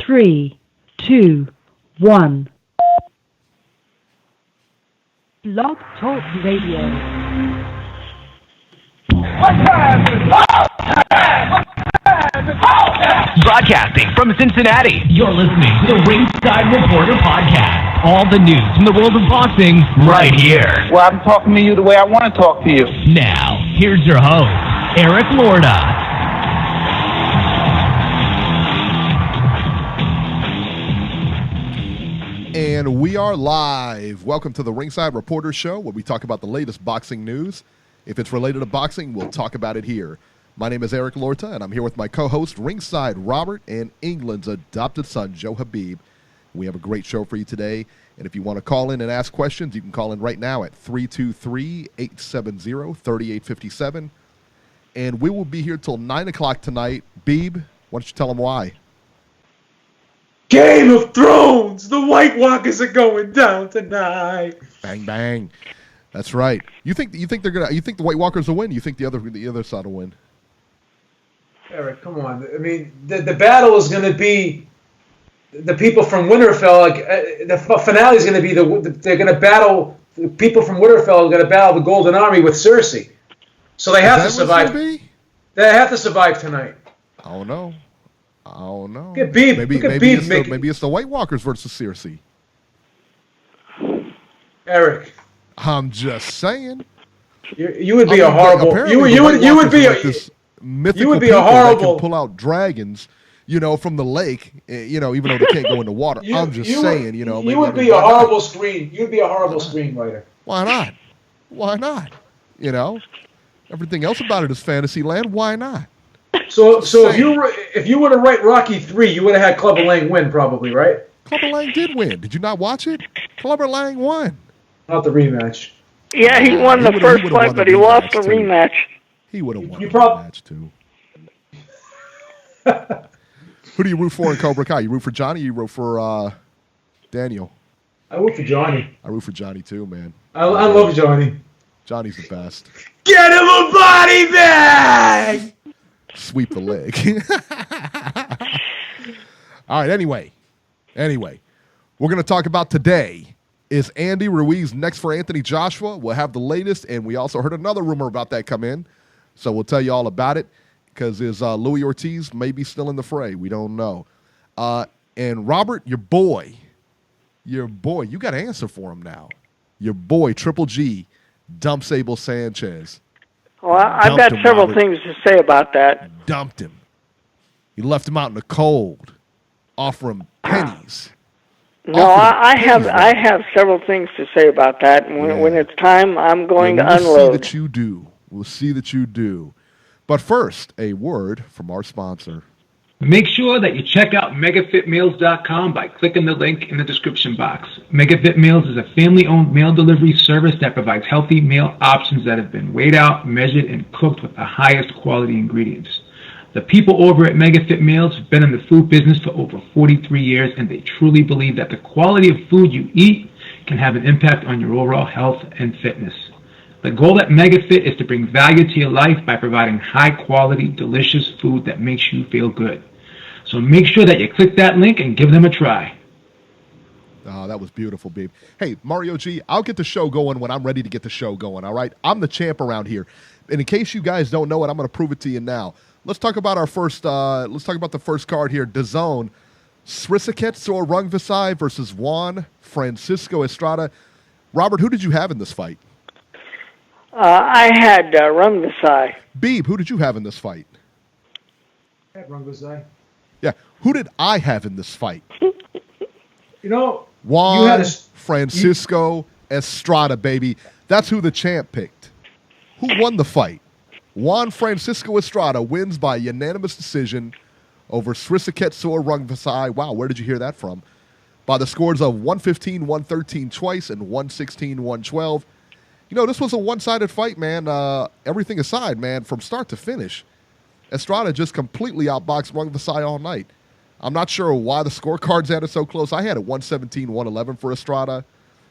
3, 2, 1. Blog Talk Radio. Broadcasting from Cincinnati, you're listening to the Ringside Reporter podcast. All the news from the world of boxing right here. Well, I'm talking to you the way I want to talk to you. Now, here's your host, Eric Lorda. And we are live. Welcome to the Ringside Reporter Show, where we talk about the latest boxing news. If it's related to boxing, we'll talk about it here. My name is Eric Lorda, and I'm here with my co-host, Ringside Robert, and England's adopted son, Joe Habib. We have a great show for you today, and if you want to call in and ask questions, you can call in right now at 323-870-3857. And we will be here till 9 o'clock tonight. Beeb, why don't you tell them why? Game of Thrones! The White Walkers are going down tonight. Bang bang, that's right. You think they're gonna? You think the White Walkers will win? You think the other side will win? Eric, come on. I mean, the battle is going to be the people from Winterfell. Like the finale is going to be they're going to battle. The people from Winterfell are going to battle the Golden Army with Cersei. So they have to survive. They have to survive tonight. I don't know. Look at Beeb. Maybe it's the White Walkers versus Cersei. Eric, I'm just saying. You would be a horrible. You would be a mythical people that can pull out dragons, from the lake, even though they can't go in the water. I'm just saying, You would be a horrible screen. You'd be a horrible screenwriter. Why not? Everything else about it is fantasy land. Why not? So if you were to write Rocky 3, you would have had Clubber Lang win, probably, right? Clubber Lang did win. Did you not watch it? Clubber Lang won. Not the rematch. Yeah, he won the first fight, but he lost the rematch. He would have won the rematch, too. Who do you root for in Cobra Kai? You root for Johnny or you root for Daniel? I root for Johnny. I root for Johnny, too, man. I love Johnny. Johnny's the best. Get him a body bag! Sweep the leg. All right, anyway, we're going to talk about today. Is Andy Ruiz next for Anthony Joshua? We'll have the latest, and we also heard another rumor about that come in, so we'll tell you all about it, because is Luis Ortiz maybe still in the fray? We don't know. And Robert, your boy, you got to answer for him now. Your boy, Triple G, dumps Abel Sanchez. Well, I've got several things to say about that. Dumped him. He left him out in the cold. Offer him pennies. No, I have several things to say about that. And when it's time, I'm going to unload. We'll see that you do. But first, a word from our sponsor. Make sure that you check out megafitmeals.com by clicking the link in the description box. Megafit Meals is a family-owned meal delivery service that provides healthy meal options that have been weighed out, measured, and cooked with the highest quality ingredients. The people over at Megafit Meals have been in the food business for over 43 years, and they truly believe that the quality of food you eat can have an impact on your overall health and fitness. The goal at Megafit is to bring value to your life by providing high-quality, delicious food that makes you feel good. So make sure that you click that link and give them a try. Oh, that was beautiful, babe. Hey, Mario G, I'll get the show going when I'm ready to get the show going, all right? I'm the champ around here. And in case you guys don't know it, I'm going to prove it to you now. Let's talk about the first card here. DAZN, Srisaket Sor Rungvisai versus Juan Francisco Estrada. Robert, who did you have in this fight? I had Rungvisai. Beeb, who did you have in this fight? I had Rungvisai. Yeah, who did I have in this fight? Juan Francisco Estrada, baby. That's who the champ picked. Who won the fight? Juan Francisco Estrada wins by unanimous decision over Srisaket Sor Rungvisai. Wow, where did you hear that from? By the scores of 115, 113 twice, and 116, 112. This was a one-sided fight, man. Everything aside, man, from start to finish, Estrada just completely outboxed Rungvisai all night. I'm not sure why the scorecards had it so close. I had it 117, 111 for Estrada.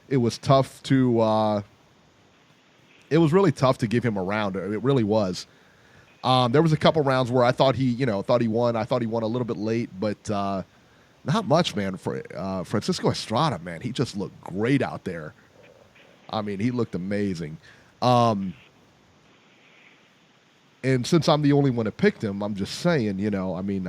It was tough to it was really tough to give him a round. It really was. There was a couple rounds where I thought he won. I thought he won a little bit late, but Not much, man. For Francisco Estrada, man, he just looked great out there. I mean, he looked amazing. And since I'm the only one that picked him, I'm just saying, you know, I mean,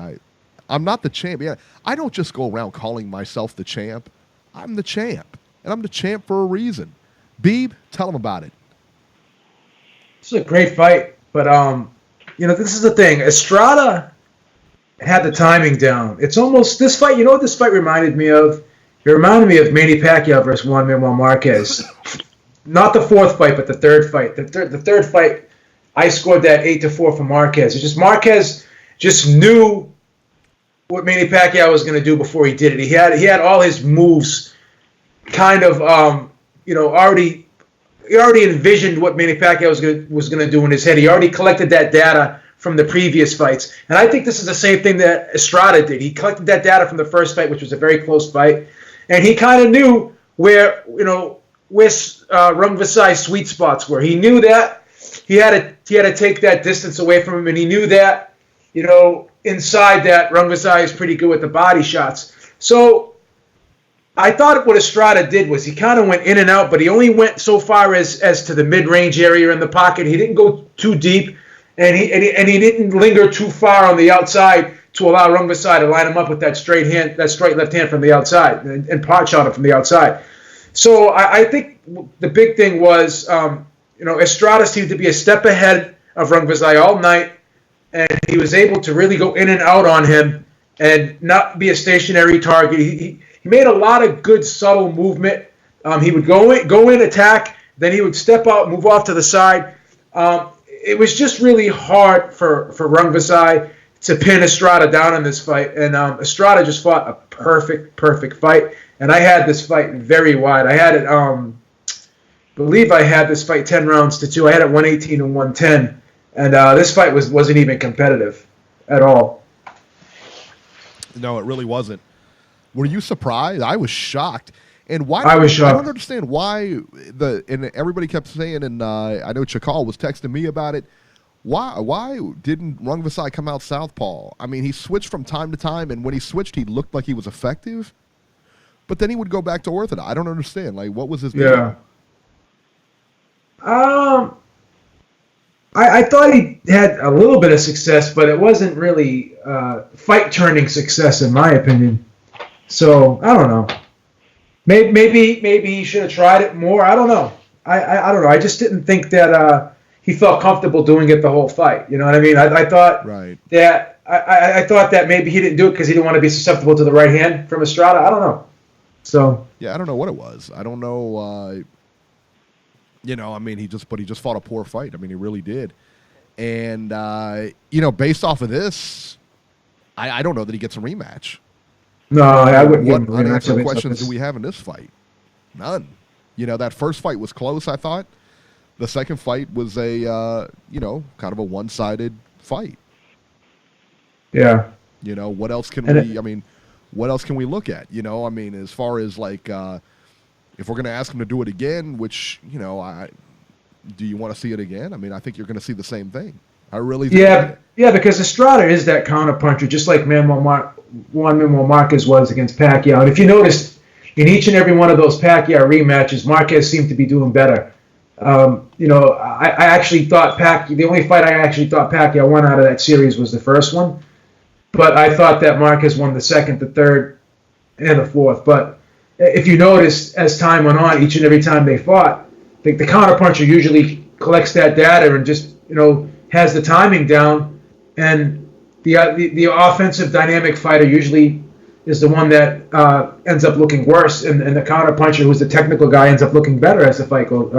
I'm not the champ. Yeah, I don't just go around calling myself the champ. I'm the champ, and I'm the champ for a reason. Beeb, tell him about it. This is a great fight, but you know, this is the thing. Estrada had the timing down. It's almost this fight. You know what this fight reminded me of? It reminded me of Manny Pacquiao versus Juan Manuel Marquez. Not the fourth fight, but the third fight. The third fight, I scored that 8-4 for Marquez. It's just Marquez just knew what Manny Pacquiao was going to do before he did it. He had all his moves kind of already envisioned what Manny Pacquiao was going to do in his head. He already collected that data from the previous fights. And I think this is the same thing that Estrada did. He collected that data from the first fight, which was a very close fight, and he kind of knew where Rungvisai's sweet spots were. He knew that he had to take that distance away from him, and he knew that, you know, inside that Rungvisai is pretty good with the body shots. So I thought what Estrada did was he kind of went in and out, but he only went so far as to the mid-range area in the pocket. He didn't go too deep, and he didn't linger too far on the outside to allow Rungvisai to line him up with that straight left hand from the outside and pot shot him from the outside. So I think the big thing was, Estrada seemed to be a step ahead of Rungvisai all night, and he was able to really go in and out on him and not be a stationary target. He made a lot of good subtle movement. He would go in, attack, then he would step out, move off to the side. It was just really hard for Rungvisai to pin Estrada down in this fight, and Estrada just fought a perfect fight. And I had this fight very wide. I had it, believe I had this fight 10 rounds to 2. I had it 118 and 110, and this fight wasn't even competitive at all. No, it really wasn't. Were you surprised? I was shocked. And why? I was shocked. I don't understand why and everybody kept saying, and I know Chakal was texting me about it. Why didn't Rungvisai come out southpaw? I mean, he switched from time to time, and when he switched, he looked like he was effective. But then he would go back to orthodox. I don't understand. Like, what was his deal? Yeah. I thought he had a little bit of success, but it wasn't really fight-turning success, in my opinion. So, I don't know. Maybe he should have tried it more. I don't know. I don't know. I just didn't think that he felt comfortable doing it the whole fight. You know what I mean? I thought that I thought that maybe he didn't do it because he didn't want to be susceptible to the right hand from Estrada. I don't know. So yeah, I don't know what it was. I don't know. I mean, he just fought a poor fight. I mean, he really did. And based off of this, I don't know that he gets a rematch. No, I wouldn't. What unanswered questions do we have in this fight? None. That first fight was close, I thought. The second fight was a, kind of a one-sided fight. Yeah. What else can what else can we look at? I mean, as far as like, if we're going to ask him to do it again, which, do you want to see it again? I mean, I think you're going to see the same thing. I really think. Yeah, because Estrada is that counterpuncher, just like Juan Manuel Marquez was against Pacquiao. And if you noticed, in each and every one of those Pacquiao rematches, Marquez seemed to be doing better. I actually thought the only fight I actually thought Pacquiao won out of that series was the first one. But I thought that Marquez won the second, the third, and the fourth. But if you notice, as time went on, each and every time they fought, the counterpuncher usually collects that data and just, has the timing down. And the offensive dynamic fighter usually is the one that ends up looking worse, and the counterpuncher, who's the technical guy, ends up looking better as the fight goes,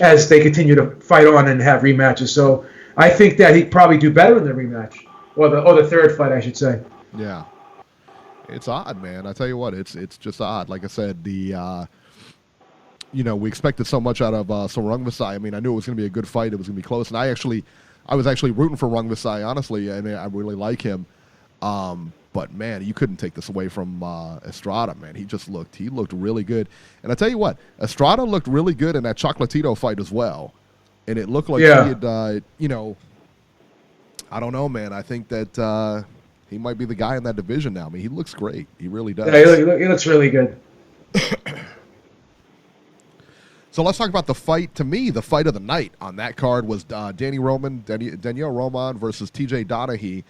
as they continue to fight on and have rematches. So I think that he'd probably do better in the rematch, or the third fight, I should say. Yeah, it's odd, man. I tell you what, it's just odd. Like I said, we expected so much out of Sor Rungvisai. I mean, I knew it was going to be a good fight. It was going to be close, and I was actually rooting for Rungvisai, honestly, and I really like him. But man, you couldn't take this away from Estrada, man. He looked really good. And I tell you what, Estrada looked really good in that Chocolatito fight as well. And it looked like he had, I don't know, man. I think that He might be the guy in that division now. I mean, he looks great. He really does. Yeah, he looks really good. So let's talk about the fight. To me, the fight of the night on that card was Daniel Roman versus TJ Donaghy.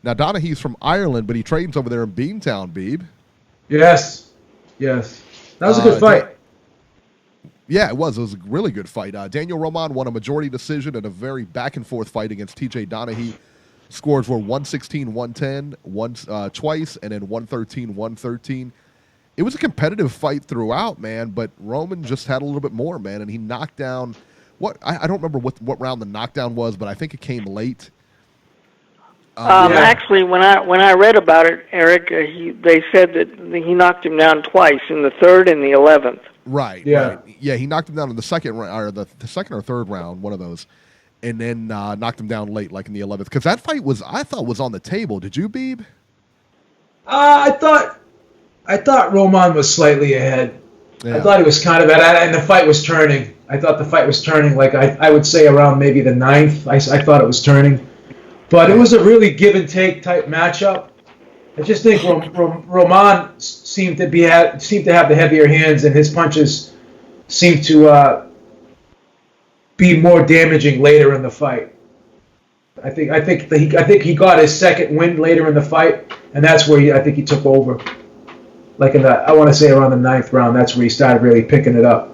Now, Donaghy's from Ireland, but he trains over there in Beantown, Beeb. Yes. That was a good fight. Yeah, it was. It was a really good fight. Daniel Roman won a majority decision in a very back-and-forth fight against TJ Donaghy. Scores were 116-110 twice, and then 113-113. It was a competitive fight throughout, man, but Roman just had a little bit more, man, and he knocked down I don't remember what round the knockdown was, but I think it came late. Actually, when I read about it, Eric, they said that he knocked him down twice, in the 3rd and the 11th. Right. Yeah. Right. Yeah, he knocked him down in the second or the second or third round, one of those, and then knocked him down late, like in the 11th. Because that fight I thought was on the table. Did you, Beeb? I thought Roman was slightly ahead. Yeah. I thought he was kind of at, and the fight was turning. I thought the fight was turning, like I would say around maybe the 9th. I thought it was turning. But it was a really give and take type matchup. I just think Roman seemed to have the heavier hands, and his punches seemed to be more damaging later in the fight. I think he got his second win later in the fight, and that's where I think he took over. Like I want to say around the 9th round, that's where he started really picking it up.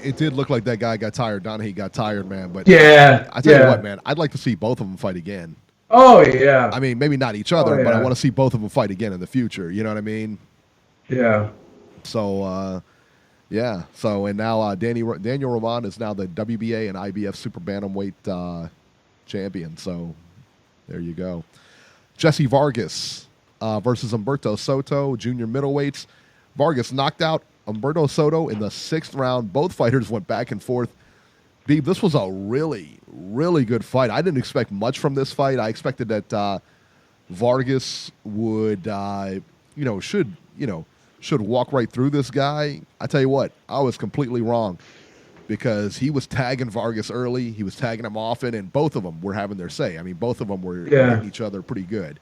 It did look like that guy got tired. Donaghy got tired, man. But yeah, I tell you what, man, I'd like to see both of them fight again. Oh yeah. I mean, maybe not each other, but I Yeah. want to see both of them fight again in the future. You know what I mean? Yeah. So, yeah. So, and now Daniel Roman is now the WBA and IBF super bantamweight champion. So, there you go. Jesse Vargas versus Humberto Soto, junior middleweights. Vargas knocked out Humberto Soto in the 6th round. Both fighters went back and forth. Beeb, this was a really, really good fight. I didn't expect much from this fight. I expected that Vargas would, should walk right through this guy. I tell you what, I was completely wrong because he was tagging Vargas early. He was tagging him often, and both of them were having their say. I mean, both of them were hitting each other pretty good.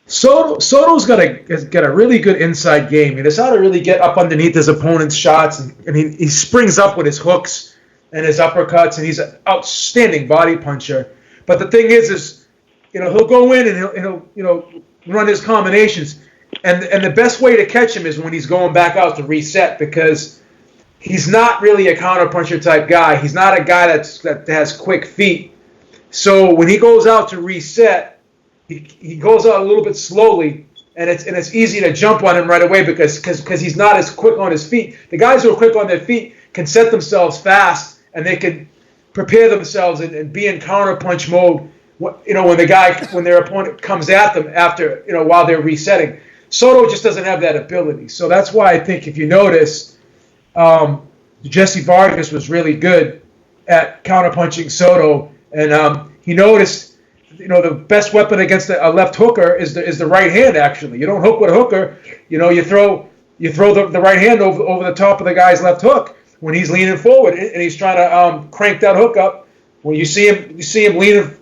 Soto's got a really good inside game. He knows how to really get up underneath his opponent's shots, and he springs up with his hooks and his uppercuts, and he's an outstanding body puncher. But the thing is he'll go in and he'll run his combinations, and the best way to catch him is when he's going back out to reset, because he's not really a counterpuncher type guy. He's not a guy that has quick feet. So when he goes out to reset, he goes out a little bit slowly, and it's easy to jump on him right away because he's not as quick on his feet. The guys who are quick on their feet can set themselves fast, and they can prepare themselves and be in counterpunch mode. When their opponent comes at them after while they're resetting. Soto just doesn't have that ability. So that's why I think if you notice, Jesse Vargas was really good at counterpunching Soto, and he noticed. The best weapon against a left hooker is the right hand. Actually, you don't hook with a hooker. You throw the right hand over the top of the guy's left hook when he's leaning forward and he's trying to crank that hook up. When you see him leaning,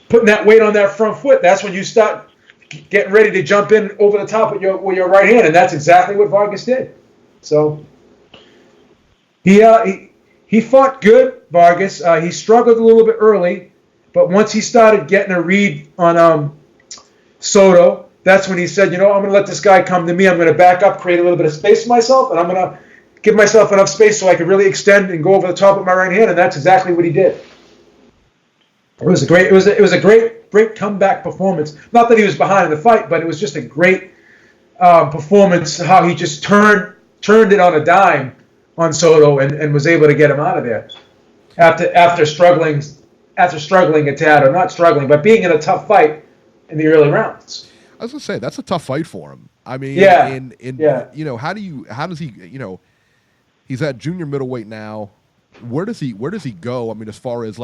putting that weight on that front foot, that's when you start getting ready to jump in over the top with your right hand, and that's exactly what Vargas did. So he fought good, Vargas. He struggled a little bit early. But once he started getting a read on Soto, that's when he said, I'm going to let this guy come to me. I'm going to back up, create a little bit of space for myself, and I'm going to give myself enough space so I can really extend and go over the top with my right hand. And that's exactly what he did. It was a great comeback performance. Not that he was behind in the fight, but it was just a great performance. How he just turned it on a dime on Soto and was able to get him out of there after struggling. After struggling a tad, or not struggling, but being in a tough fight in the early rounds. I was gonna say that's a tough fight for him. I mean, how does he? He's at junior middleweight now. Where does he go? I mean, as far as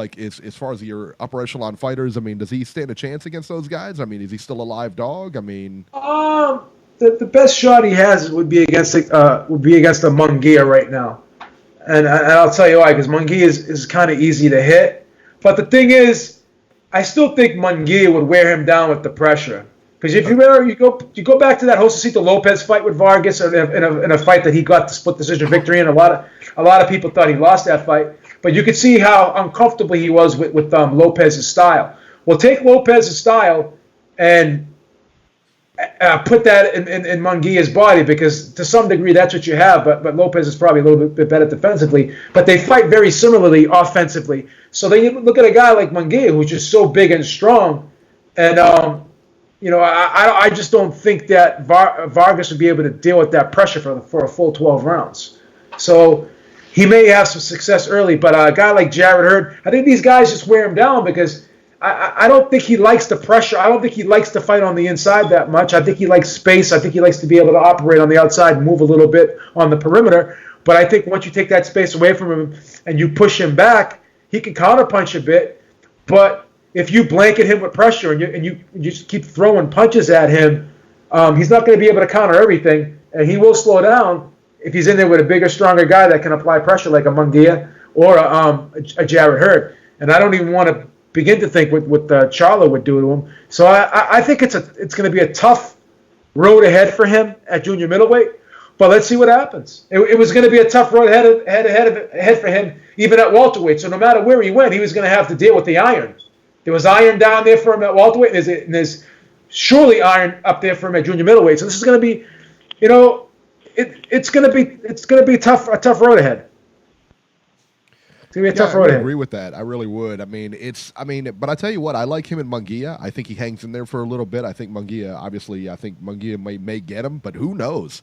your upper echelon fighters, I mean, does he stand a chance against those guys? I mean, is he still a live dog? I mean, the best shot he has would be against a Munguia right now, and I'll tell you why, because Munguia is kind of easy to hit. But the thing is, I still think Munguia would wear him down with the pressure. Because if you remember, you go back to that Josecito Lopez fight with Vargas, in a fight that he got the split decision victory in. A lot of people thought he lost that fight, but you could see how uncomfortable he was with Lopez's style. Well, take Lopez's style and put that in Munguia's body, because to some degree that's what you have, but Lopez is probably a little bit better defensively, but they fight very similarly offensively. So then you look at a guy like Munguia, who's just so big and strong, and I just don't think that Vargas would be able to deal with that pressure for a full 12 rounds. So he may have some success early, but a guy like Jarrett Hurd, I think these guys just wear him down, because I don't think he likes the pressure. I don't think he likes to fight on the inside that much. I think he likes space. I think he likes to be able to operate on the outside and move a little bit on the perimeter. But I think once you take that space away from him and you push him back, he can counterpunch a bit. But if you blanket him with pressure and you just keep throwing punches at him, he's not going to be able to counter everything, and he will slow down if he's in there with a bigger, stronger guy that can apply pressure like a Munguia or a Jarrett Hurd. And I don't even want to begin to think what Charlo would do to him. So I think it's going to be a tough road ahead for him at junior middleweight. But let's see what happens. It was going to be a tough road ahead for him even at welterweight. So no matter where he went, he was going to have to deal with the iron. There was iron down there for him at welterweight, and there's surely iron up there for him at junior middleweight. So this is going to be, it's going to be a tough road ahead. It's going to be a tough road ahead. I agree with that. I really would. But I tell you what, I like him in Munguia. I think he hangs in there for a little bit. I think Munguia may get him, but who knows?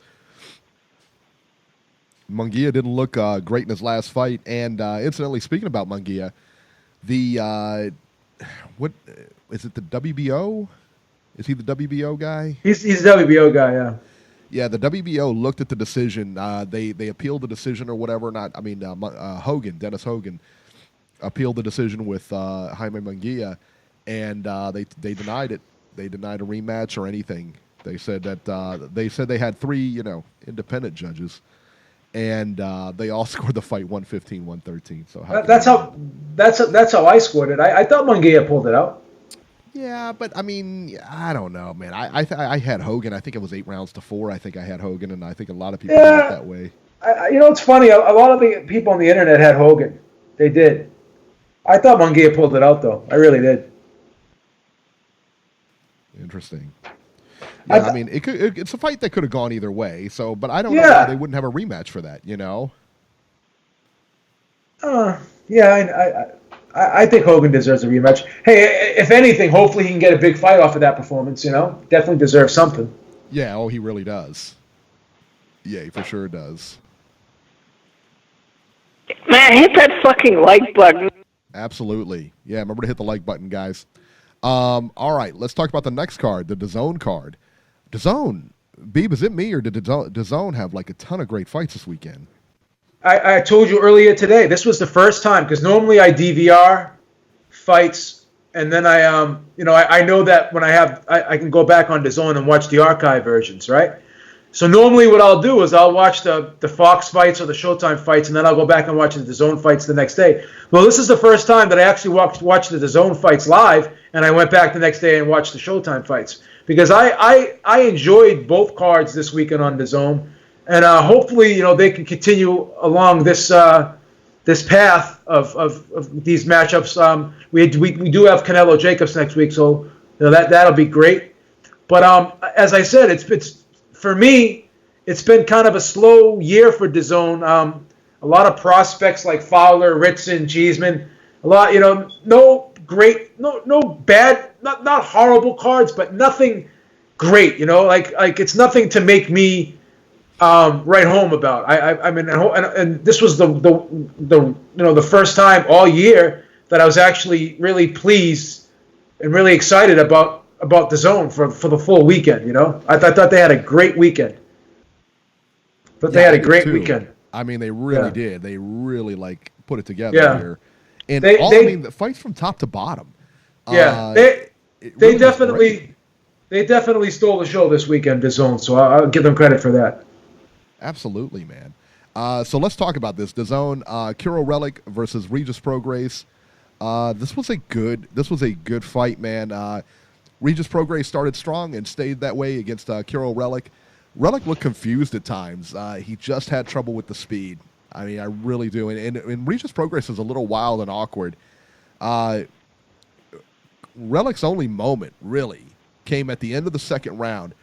Munguia didn't look great in his last fight. And incidentally, speaking about Munguia, what is it? The WBO? Is he the WBO guy? He's the WBO guy. Yeah. Yeah, the WBO looked at the decision. They appealed the decision or whatever. Dennis Hogan appealed the decision with Jaime Munguia, and they denied it. They denied a rematch or anything. They said that they had three independent judges, and they all scored the fight 115-113. So that's how I scored it. I thought Munguia pulled it out. Yeah, but I don't know, man. I had Hogan. I think it was 8-4. I think I had Hogan, and I think a lot of people had it that way. It's funny. A lot of the people on the internet had Hogan. They did. I thought Munguia pulled it out, though. I really did. Interesting. Yeah, it's a fight that could have gone either way. So, but I don't know why they wouldn't have a rematch for that. I think Hogan deserves a rematch. Hey, if anything, hopefully he can get a big fight off of that performance, Definitely deserves something. Yeah, he really does. Yeah, he for sure does. Man, hit that fucking like button. Absolutely. Yeah, remember to hit the like button, guys. All right, let's talk about the next card, the DAZN card. DAZN, Beeb, is it me, or did DAZN have a ton of great fights this weekend? I told you earlier today, this was the first time, because normally I DVR fights, and then I know that when I can go back on DAZN and watch the archive versions, right? So normally what I'll do is I'll watch the Fox fights or the Showtime fights, and then I'll go back and watch the DAZN fights the next day. Well, this is the first time that I actually watched the DAZN fights live, and I went back the next day and watched the Showtime fights, because I enjoyed both cards this weekend on DAZN. And hopefully, they can continue along this path of these matchups. We do have Canelo Jacobs next week, so that'll be great. But as I said, it's for me, it's been kind of a slow year for DAZN. A lot of prospects like Fowler, Ritson, Cheeseman. A lot, no great, no bad, not horrible cards, but nothing great. Like it's nothing to make me write home about. And this was the first time all year that I was actually really pleased and really excited about DAZN for the full weekend. I thought they had a great weekend. They had a great weekend. They really did. They really put it together here. And the fights from top to bottom. They definitely stole the show this weekend, DAZN. So I'll give them credit for that. Absolutely, man. So let's talk about this. DAZN, Kiro Relikh versus Regis Prograis. This was a good fight, man. Regis Prograis started strong and stayed that way against Kirill Relikh. Relikh looked confused at times. He just had trouble with the speed. I mean, I really do. And Regis Prograis is a little wild and awkward. Relikh's only moment, really, came at the end of the second round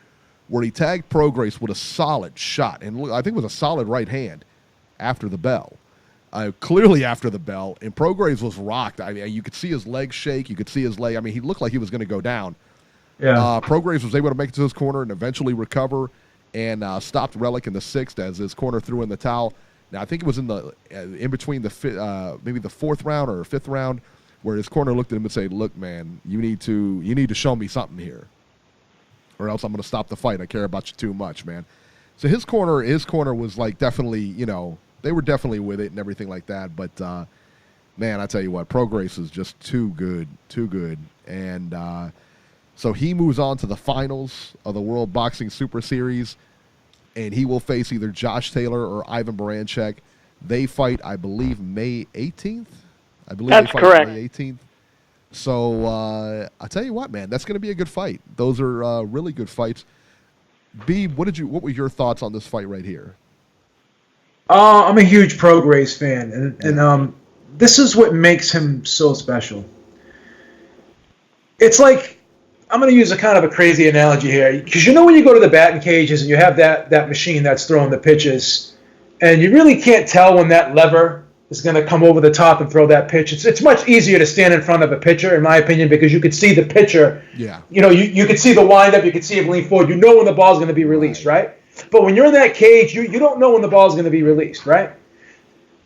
where he tagged Prograis with a solid shot. And I think it was a solid right hand after the bell. Clearly after the bell. And Prograis was rocked. I mean, you could see his legs shake. You could see his leg. I mean, he looked like he was going to go down. Yeah. Prograis was able to make it to his corner and eventually recover and stopped Relikh in the sixth as his corner threw in the towel. Now, I think it was in between maybe the fourth round or fifth round where his corner looked at him and said, "Look, man, you need to show me something here, or else I'm going to stop the fight. I care about you too much, man." So his corner was like definitely, they were definitely with it and everything like that. But man, I tell you what, Prograis is just too good, and so he moves on to the finals of the World Boxing Super Series. And he will face either Josh Taylor or Ivan Baranchek. They fight, I believe, May 18th. That's correct. May 18th. So I tell you what, man, that's going to be a good fight. Those are really good fights. Beeb, what were your thoughts on this fight right here? I'm a huge Prograis fan, and this is what makes him so special. It's like, I'm going to use a kind of a crazy analogy here, because when you go to the batting cages and you have that machine that's throwing the pitches, and you really can't tell when that lever is going to come over the top and throw that pitch. It's much easier to stand in front of a pitcher, in my opinion, because you could see the pitcher. Yeah. You could see the windup, you could see him lean forward. You know when the ball's going to be released, right? But when you're in that cage, you don't know when the ball's going to be released, right?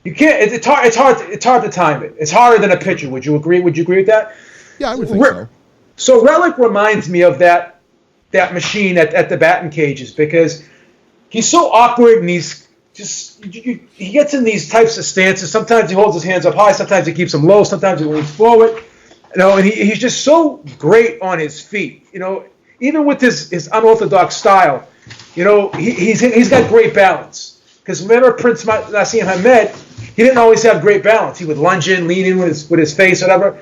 You can't. It's hard to time it. It's harder than a pitcher. Would you agree? Would you agree with that? Yeah, I would think so. So Relikh reminds me of that machine at the batting cages, because he's so awkward and he's just he gets in these types of stances. Sometimes he holds his hands up high, sometimes he keeps them low, sometimes he leans forward. And he's just so great on his feet. Even with his unorthodox style, he's got great balance. Because remember Prince Nassim Hamed, he didn't always have great balance. He would lunge in, lean in with his face, whatever.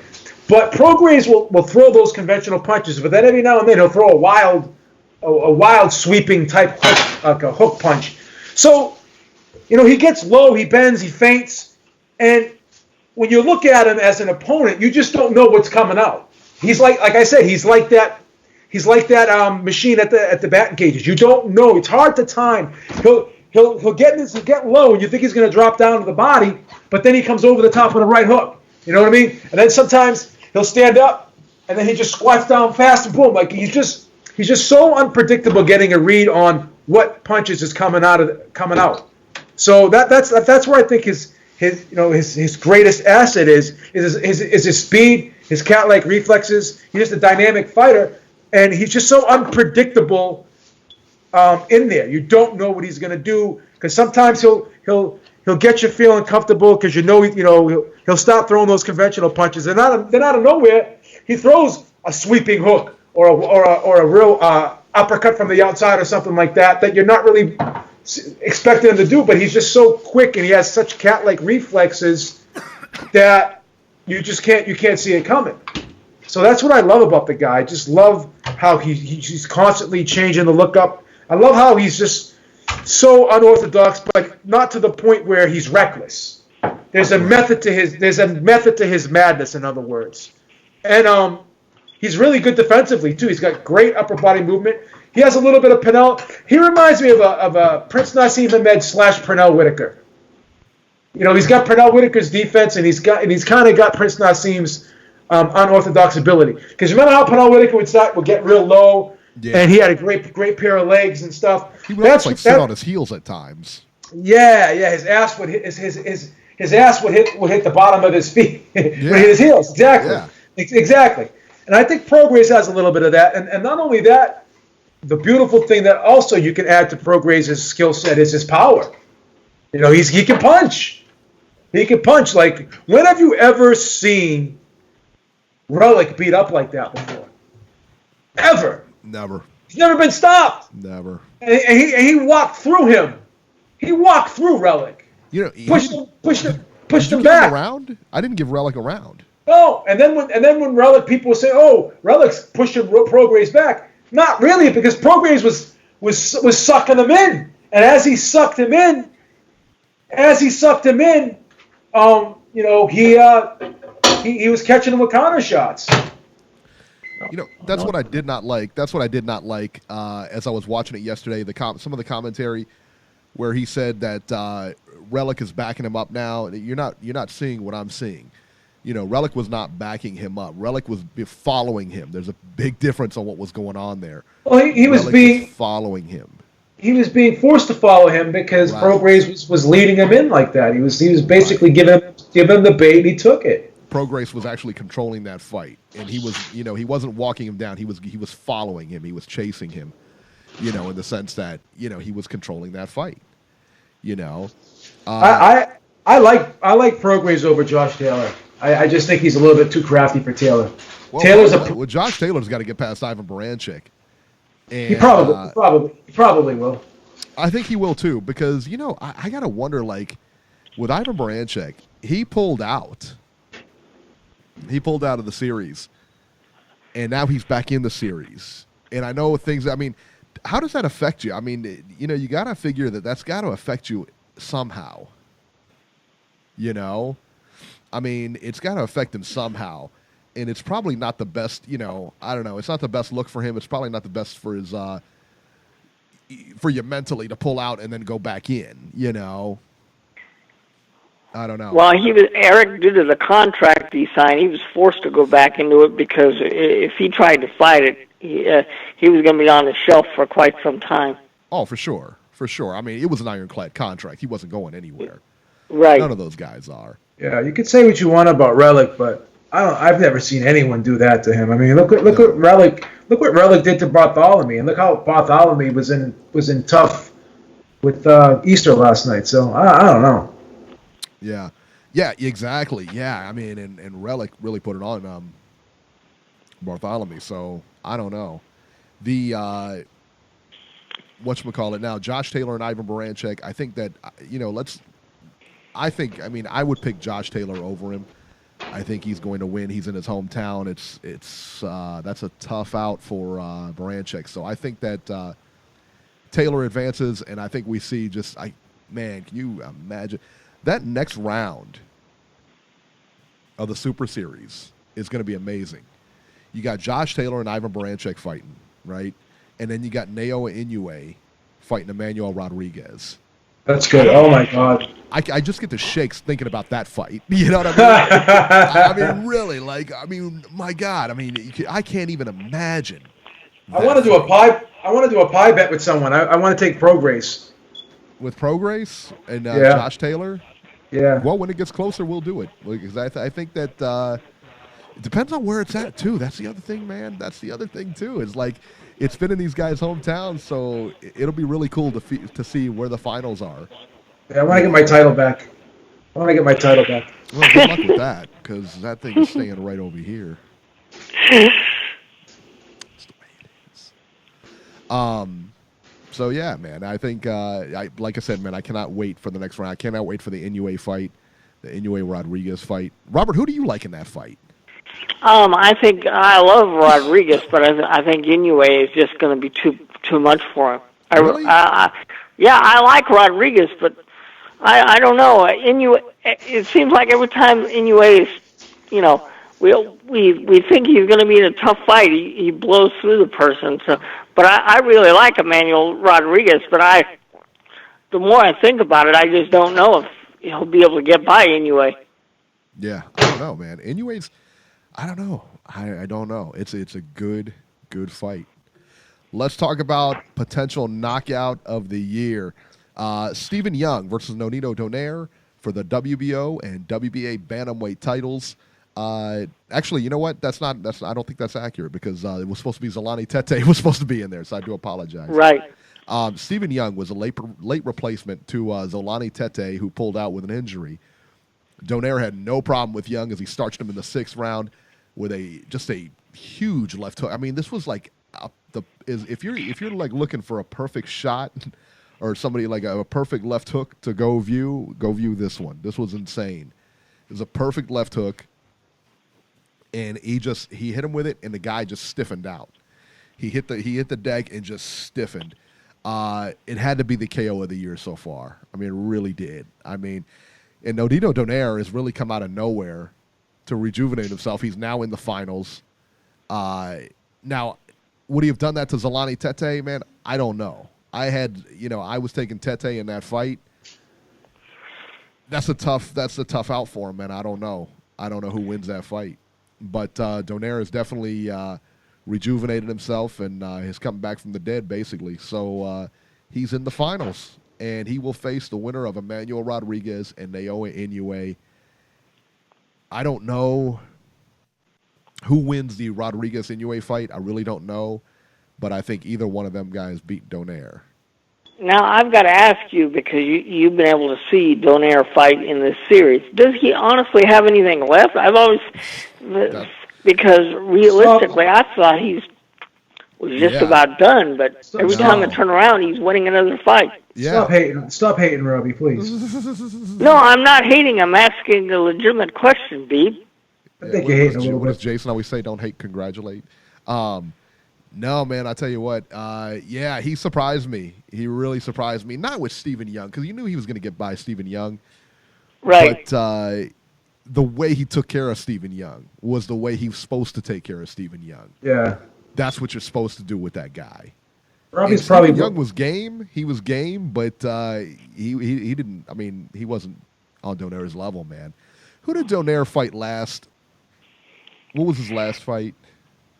But Prograis will throw those conventional punches, but then every now and then he'll throw a wild sweeping type hook, like a hook punch. So, he gets low, he bends, he feints, and when you look at him as an opponent, you just don't know what's coming out. He's like I said, he's like that machine at the batting cages. You don't know. It's hard to time. He'll get low, and you think he's going to drop down to the body, but then he comes over the top with a right hook. You know what I mean? And then sometimes he'll stand up, and then he just squats down fast and boom. Like he's just so unpredictable getting a read on what punches is coming out. So that's where I think his greatest asset is his speed, his cat-like reflexes. He's just a dynamic fighter, and he's just so unpredictable in there. You don't know what he's going to do, because sometimes he'll get you feeling comfortable, because he'll stop throwing those conventional punches, and then out of nowhere he throws a sweeping hook or a real uppercut from the outside or something like that you're not really expecting him to do. But he's just so quick, and he has such cat-like reflexes that you can't see it coming. So that's what I love about the guy. I just love how he's constantly changing the look up. I love how he's just so unorthodox, but not to the point where he's reckless. There's a method to his madness, in other words. And he's really good defensively too. He's got great upper body movement. He has a little bit of Pernell. He reminds me of a Prince Nassim Hamed / Pernell Whitaker. He's got Pernell Whitaker's defense, and he's kind of got Prince Nassim's unorthodox ability. Because remember how Pernell Whitaker would get real low, and he had a great pair of legs and stuff. He would almost sit on his heels at times. Yeah. His ass would hit his ass would hit the bottom of his feet. Would hit his heels. Exactly. Yeah. Exactly. And I think Prograis has a little bit of that. And not only that, the beautiful thing that also you can add to Prograis' skill set is his power. He can punch. He can punch. Like, when have you ever seen Relikh beat up like that before? Ever. Never. He's never been stopped. Never. And he walked through him. He walked through Relikh. Pushed him back. Around? I didn't give Relikh a round. No, and then when Relikh, people were saying, "Oh, Relikh's pushing Prograis back." Not really, because Prograis was sucking him in, and as he sucked him in, he was catching him with counter shots. That's what I did not like. That's what I did not like as I was watching it yesterday. Some of the commentary where he said that Relikh is backing him up now. You're not seeing what I'm seeing. Relikh was not backing him up. Relikh was following him. There's a big difference on what was going on there. Well, he was following him. He was being forced to follow him because Prograis was leading him in like that. He was basically giving him the bait. He took it. Prograis was actually controlling that fight, and he was, he wasn't walking him down. He was following him. He was chasing him, in the sense that, he was controlling that fight. I like Prograis over Josh Taylor. I just think he's a little bit too crafty for Taylor. Josh Taylor's got to get past Ivan Baranchyk. And, he probably will. I think he will too, because I gotta wonder, like, with Ivan Baranchyk, he pulled out of the series, and now he's back in the series. And I know things. I mean, how does that affect you? I mean, you gotta figure that's got to affect you somehow. I mean, it's got to affect him somehow. And it's probably not the best, I don't know. It's not the best look for him. It's probably not the best for his, for you mentally to pull out and then go back in, I don't know. Well, Eric, due to the contract he signed, he was forced to go back into it because if he tried to fight it, he was going to be on the shelf for quite some time. Oh, for sure. For sure. I mean, it was an ironclad contract. He wasn't going anywhere. Right. None of those guys are. Yeah, you could say what you want about Relikh, but I've never seen anyone do that to him. I mean, look what Relikh did to Bartholomae, and look how Bartholomae was in tough with Easter last night. So I don't know. Yeah, exactly. Yeah, I mean, and Relikh really put it on Bartholomae. So I don't know. The whatchamacallit now, Josh Taylor and Ivan Baranchyk. I think that I would pick Josh Taylor over him. I think he's going to win. He's in his hometown. That's a tough out for Baranchyk. So I think that Taylor advances, and I think we see can you imagine that next round of the Super Series is going to be amazing. You got Josh Taylor and Ivan Baranchyk fighting, right? And then you got Naoya Inoue fighting Emmanuel Rodriguez. That's good. Oh, my God. I just get the shakes thinking about that fight. You know what I mean? I mean, really, my God. I mean, I can't even imagine. I want to do a pie bet with someone. I want to take Prograis. With Prograis and Josh Taylor? Yeah. Well, when it gets closer, we'll do it. Because I think that it depends on where it's at, too. That's the other thing, man. That's the other thing, too. Is it's been in these guys' hometowns, so it'll be really cool to see where the finals are. Yeah, I want to get my title back. Well, good luck with that, because that thing is staying right over here. That's the way it is. So yeah, man. I think, like I said, man, I cannot wait for the next round. I cannot wait for the Inoue fight, the Inoue Rodriguez fight. Robert, who do you like in that fight? I think I love Rodriguez, but I think Inoue is just going to be too much for him. Really? Yeah, I like Rodriguez, but I don't know. Inoue, it seems like every time Inoue is, we think he's going to be in a tough fight. He blows through the person. So, but I really like Emmanuel Rodriguez. But the more I think about it, I just don't know if he'll be able to get by Inoue. Yeah, I don't know, man. Inoue's, I don't know. I don't know. It's a good fight. Let's talk about potential knockout of the year. Stephen Young versus Nonito Donaire for the WBO and WBA bantamweight titles. Actually, you know what? I don't think that's accurate because it was supposed to be Zolani Tete was supposed to be in there, so I do apologize. Right. Stephen Young was a late replacement to Zolani Tete, who pulled out with an injury. Donaire had no problem with Young as he starched him in the 6th round with just a huge left hook. I mean, this was like if you're like looking for a perfect shot or somebody like a perfect left hook to go view this one. This was insane. It was a perfect left hook. and he hit him with it, and the guy just stiffened out. He hit the deck and just stiffened. It had to be the KO of the year so far. I mean, it really did. I mean, and Nonito Donaire has really come out of nowhere to rejuvenate himself. He's now in the finals. Now, would he have done that to Zolani Tete, man? I don't know. I was taking Tete in that fight. That's a tough out for him, man. I don't know who wins that fight. But Donaire has definitely rejuvenated himself and has come back from the dead, basically. So he's in the finals, and he will face the winner of Emmanuel Rodriguez and Naoya Inoue. I don't know who wins the Rodriguez-Inoue fight. I really don't know, but I think either one of them guys beat Donaire. Now, I've got to ask you, because you've been able to see Donaire fight in this series, does he honestly have anything left? I've always... Because realistically, I thought was just about done, but every time I turn around, he's winning another fight. Yeah. Stop hating, Robbie, please. No, I'm not hating. I'm asking a legitimate question, Beeb. I think you're hating a little What bit. does Jason always say? Don't hate, congratulate. No, man, I tell you what. He surprised me. He really surprised me. Not with Stephen Young, because you knew he was going to get by Stephen Young. Right. But the way he took care of Stephen Young was the way he was supposed to take care of Stephen Young. Yeah. That's what you're supposed to do with that guy. Robbie's probably Young was game. He was game, but he didn't. I mean, he wasn't on Donaire's level, man. Who did Donaire fight last? What was his last fight?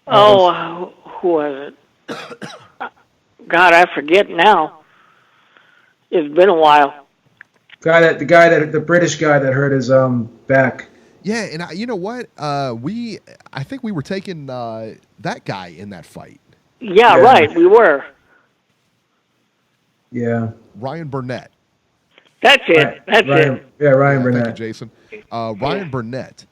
Oh, who was it? God, I forget now. It's been a while. The British guy that hurt his back. Yeah, and you know what? I think we were taking that guy in that fight. Yeah, right. We were. Yeah. Ryan Burnett. That's it. That's it. Yeah, Ryan Burnett. Thank you, Jason. Ryan Burnett.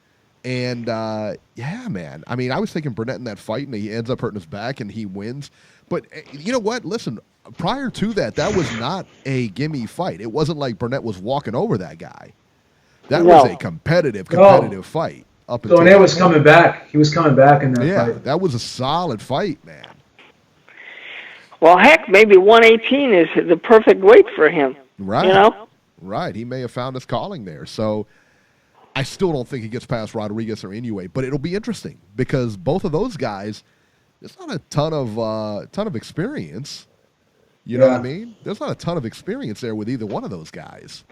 And, man. I mean, I was taking Burnett in that fight, and he ends up hurting his back, and he wins. But you know what? Listen, prior to that was not a gimme fight. It wasn't like Burnett was walking over that guy. That was a competitive fight. Donaire was coming back. He was coming back in that fight. Yeah, that was a solid fight, man. Well, heck, maybe 118 is the perfect weight for him. Right. You know? Right. He may have found his calling there. So I still don't think he gets past Rodriguez or Inoue, but it'll be interesting because both of those guys, there's not a ton of experience. You know what I mean? There's not a ton of experience there with either one of those guys.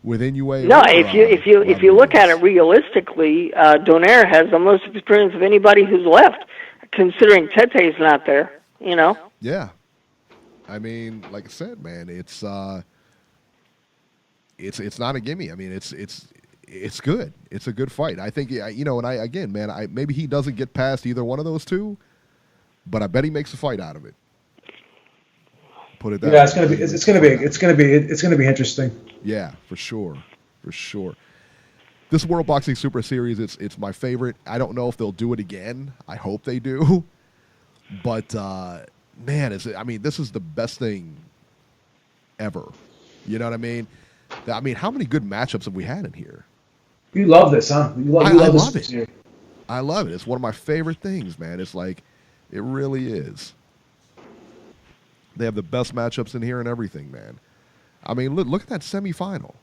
With Inoue. No, if you look at it realistically, Donaire has the most experience of anybody who's left, considering Tete's not there. You know? Yeah. I mean, like I said, man, it's not a gimme. I mean, it's good. It's a good fight. I think maybe he doesn't get past either one of those two, but I bet he makes a fight out of it. Put it that way. Yeah, it's gonna be interesting. Yeah, for sure. This World Boxing Super Series, it's my favorite. I don't know if they'll do it again. I hope they do. But man, this is the best thing ever. You know what I mean? How many good matchups have we had in here? You love this, huh? I love this it. series. I love it. It's one of my favorite things, man. It's like, it really is. They have the best matchups in here and everything, man. I mean, look at that semifinal.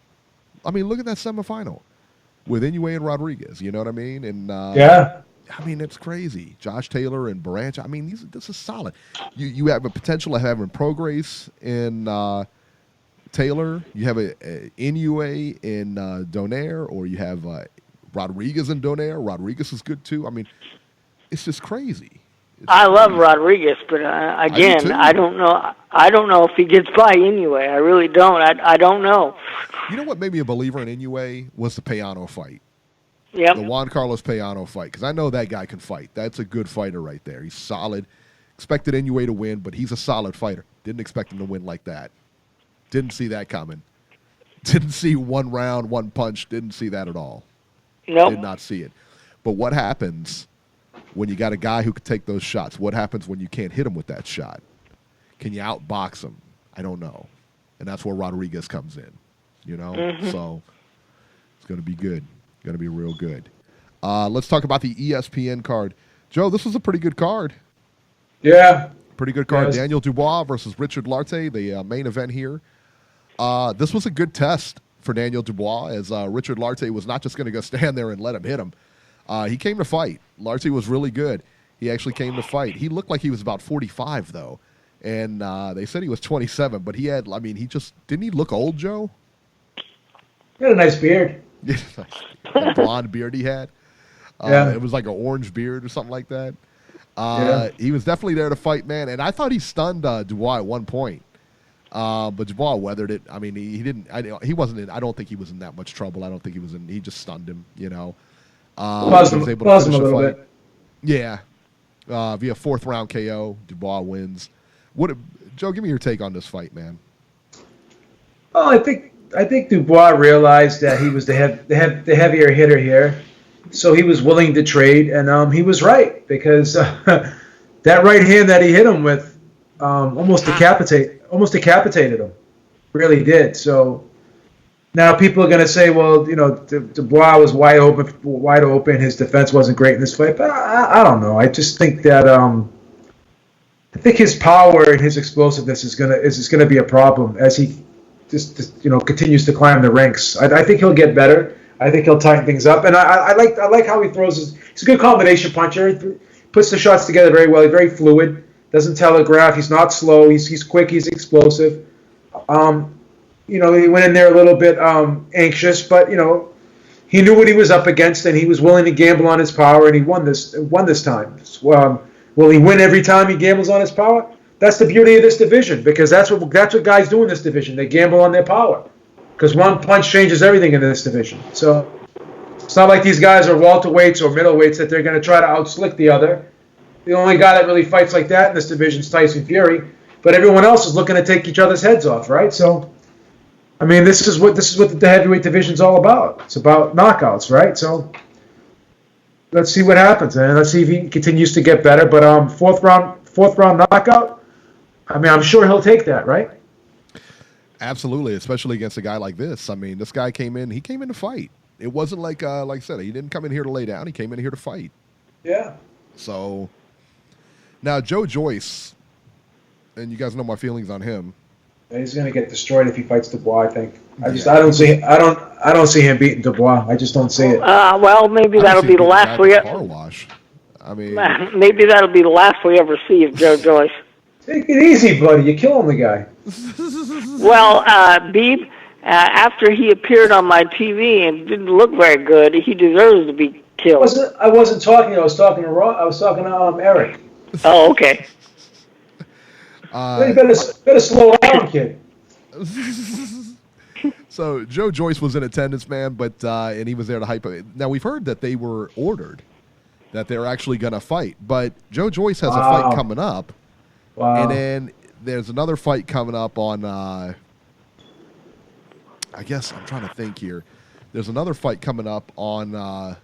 With Inoue and Rodriguez. You know what I mean? And yeah. I mean, it's crazy. Josh Taylor and Barancha. I mean, this is solid. You have a potential of having Prograis in Taylor. You have a Inoue in Donaire, or you have Rodriguez and Donaire. Rodriguez is good too. I mean, it's just crazy. I love Rodriguez, but again, I don't know. I don't know if he gets by Inoue. I really don't. I don't know. You know what made me a believer in Inoue was the Payano fight. Yep. The Juan Carlos Payano fight, because I know that guy can fight. That's a good fighter right there. He's solid. Expected Inoue to win, but he's a solid fighter. Didn't expect him to win like that. Didn't see that coming. Didn't see one round, one punch. Didn't see that at all. Nope. Did not see it. But what happens when you got a guy who can take those shots? What happens when you can't hit him with that shot? Can you outbox him? I don't know. And that's where Rodriguez comes in, you know? Mm-hmm. So it's going to be good. Going to be real good. Let's talk about the ESPN card. Joe, this was a pretty good card. Yeah. Pretty good card. Yes. Daniel Dubois versus Richard Lartey, the main event here. This was a good test for Daniel Dubois, as Richard Lartey was not just going to go stand there and let him hit him. He came to fight. Lartey was really good. He actually came to fight. He looked like he was about 45, though. And they said he was 27, but he had, didn't he look old, Joe? He had a nice beard. The blonde beard he had. Yeah. It was like an orange beard or something like that. Yeah. He was definitely there to fight, man. And I thought he stunned Dubois at one point. But Dubois weathered it. I mean, he didn't. He wasn't in. I don't think he was in that much trouble. I don't think he was in. He just stunned him. Buzzed him a little bit. Yeah. Via 4th round KO, Dubois wins. Joe? Give me your take on this fight, man. Well, I think Dubois realized that he was the heavier hitter here, so he was willing to trade, and he was right, because that right hand that he hit him with almost decapitated him. Really did. So now people are going to say, well, Dubois was wide open. His defense wasn't great in this fight, but I don't know. I just think that I think his power and his explosiveness is gonna be a problem as he just continues to climb the ranks. I think he'll get better. I think he'll tighten things up, and I like how he throws he's a good combination puncher. He puts the shots together very well. He's very fluid. Doesn't telegraph. He's not slow. He's quick. He's explosive. He went in there a little bit anxious, but he knew what he was up against, and he was willing to gamble on his power, and he won this time. Will he win every time he gambles on his power? That's the beauty of this division, because that's what guys do in this division. They gamble on their power, because one punch changes everything in this division. So it's not like these guys are welterweights or middleweights that they're going to try to outslick the other. The only guy that really fights like that in this division is Tyson Fury, but everyone else is looking to take each other's heads off, right? So, I mean, this is what the heavyweight division's all about. It's about knockouts, right? So let's see what happens, and let's see if he continues to get better. But fourth round knockout, I mean, I'm sure he'll take that, right? Absolutely, especially against a guy like this. I mean, this guy came in to fight. It wasn't like I said, he didn't come in here to lay down. He came in here to fight. Yeah. So now Joe Joyce, and you guys know my feelings on him. He's going to get destroyed if he fights Dubois, I think. I don't see him beating Dubois. I just don't see it. Well, maybe that'll be the last we car wash. I mean, maybe that'll be the last we ever see of Joe Joyce. Take it easy, buddy. You're killing the guy. Well, Beeb, after he appeared on my TV and didn't look very good, he deserves to be killed. I wasn't talking. I was talking to Eric. Oh, okay. You better slow down, kid. So Joe Joyce was in attendance, man, but and he was there to hype it. Now we've heard that they were ordered, that they're actually going to fight, but Joe Joyce has a fight coming up, and then there's another fight coming up on. I guess I'm trying to think here. There's another fight coming up on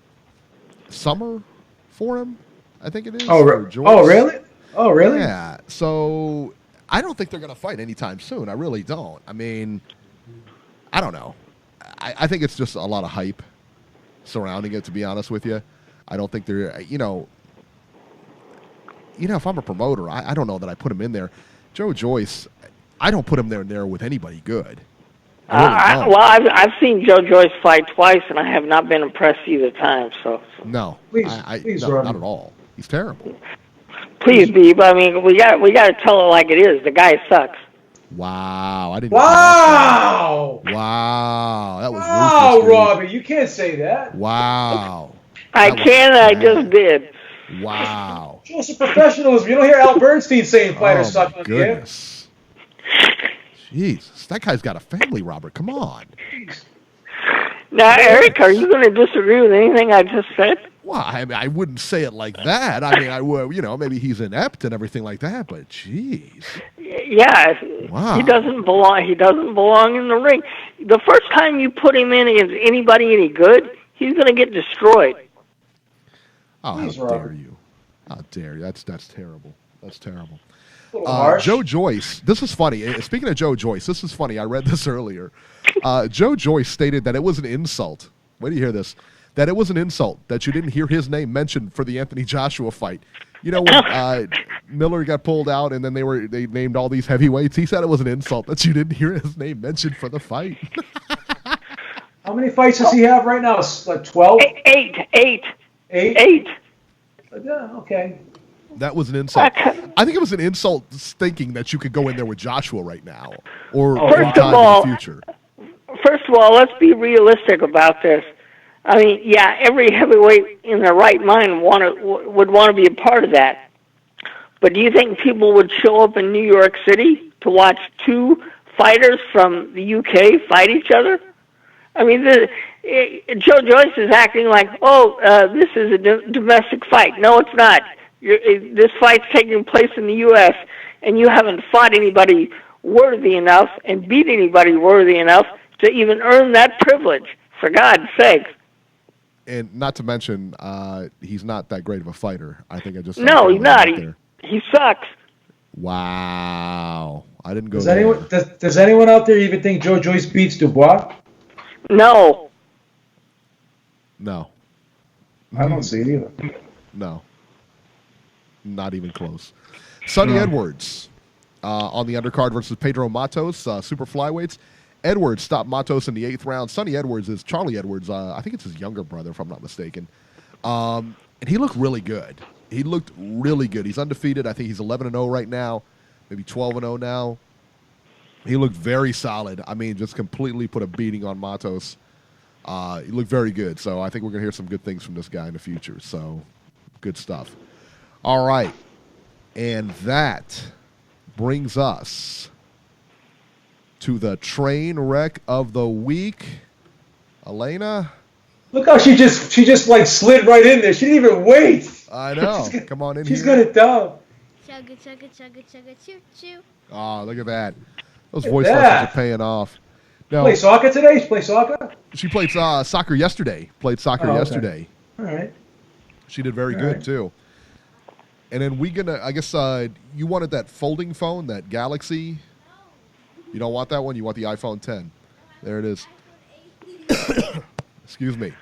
summer for him. I think it is. Oh, really? Oh, really? Yeah. So I don't think they're going to fight anytime soon. I really don't. I mean, I don't know. I think it's just a lot of hype surrounding it, to be honest with you. I don't think they're, if I'm a promoter, I don't know that I put him in there. Joe Joyce, I don't put him there with anybody good. I've seen Joe Joyce fight twice, and I have not been impressed either time. So no, please, no, not at all. He's terrible. Please, Beeb. I mean, we got to tell it like it is. The guy sucks. Wow, I didn't. Wow. Wow, that was. Wow, ruthless, Robbie, you can't say that. Wow. I just did. Wow. Show some professionalism. You don't hear Al Bernstein saying fighters suck on the air. Jeez, that guy's got a family, Robert. Come on. Now, Eric, are you going to disagree with anything I just said? Well, I mean, I wouldn't say it like that. I mean, I would, maybe he's inept and everything like that, but jeez. Yeah. Wow. He doesn't belong. He doesn't belong in the ring. The first time you put him in against anybody any good, he's going to get destroyed. Oh, how dare you? How dare you? That's terrible. That's terrible. Joe Joyce, this is funny. Speaking of Joe Joyce, this is funny. I read this earlier. Joe Joyce stated that it was an insult. Wait till you hear this. that it was an insult that you didn't hear his name mentioned for the Anthony Joshua fight. You know, when Miller got pulled out and then they named all these heavyweights, he said it was an insult that you didn't hear his name mentioned for the fight. How many fights does he have right now? It's like 12? Eight. Yeah, okay. That was an insult. I think it was an insult thinking that you could go in there with Joshua right now or First of all, in the future. First of all, let's be realistic about this. I mean, yeah, every heavyweight in their right mind would want to be a part of that. But do you think people would show up in New York City to watch two fighters from the UK fight each other? I mean, Joe Joyce is acting like, this is a domestic fight. No, it's not. This fight's taking place in the U.S., and you haven't fought anybody worthy enough and beat anybody worthy enough to even earn that privilege, for God's sake. And not to mention, he's not that great of a fighter. I think I just No, he's not. He sucks. Wow. I didn't go Does anyone out there even think Joe Joyce beats Dubois? No. No. I don't see it either. No. Not even close. Sonny Edwards on the undercard versus Pedro Matos, super flyweights. Edwards stopped Matos in the 8th round. Sonny Edwards is Charlie Edwards. I think it's his younger brother, if I'm not mistaken. And he looked really good. He looked really good. He's undefeated. I think he's 11-0 right now, maybe 12-0 now. He looked very solid. I mean, just completely put a beating on Matos. He looked very good. So I think we're going to hear some good things from this guy in the future. So good stuff. All right. And that brings us to the train wreck of the week. Elena? Look how she just like slid right in there. She didn't even wait. I know. Come on in She's here. got it down. Chugga, chugga, chugga, chugga, choo, choo. Oh, look at that. Those voice lessons are paying off. No, Play soccer today? She play soccer? she played soccer yesterday. Yesterday. All right. She did very good, too. And then I guess you wanted that folding phone, that Galaxy. You don't want that one? You want the iPhone 10. There it is. Excuse me.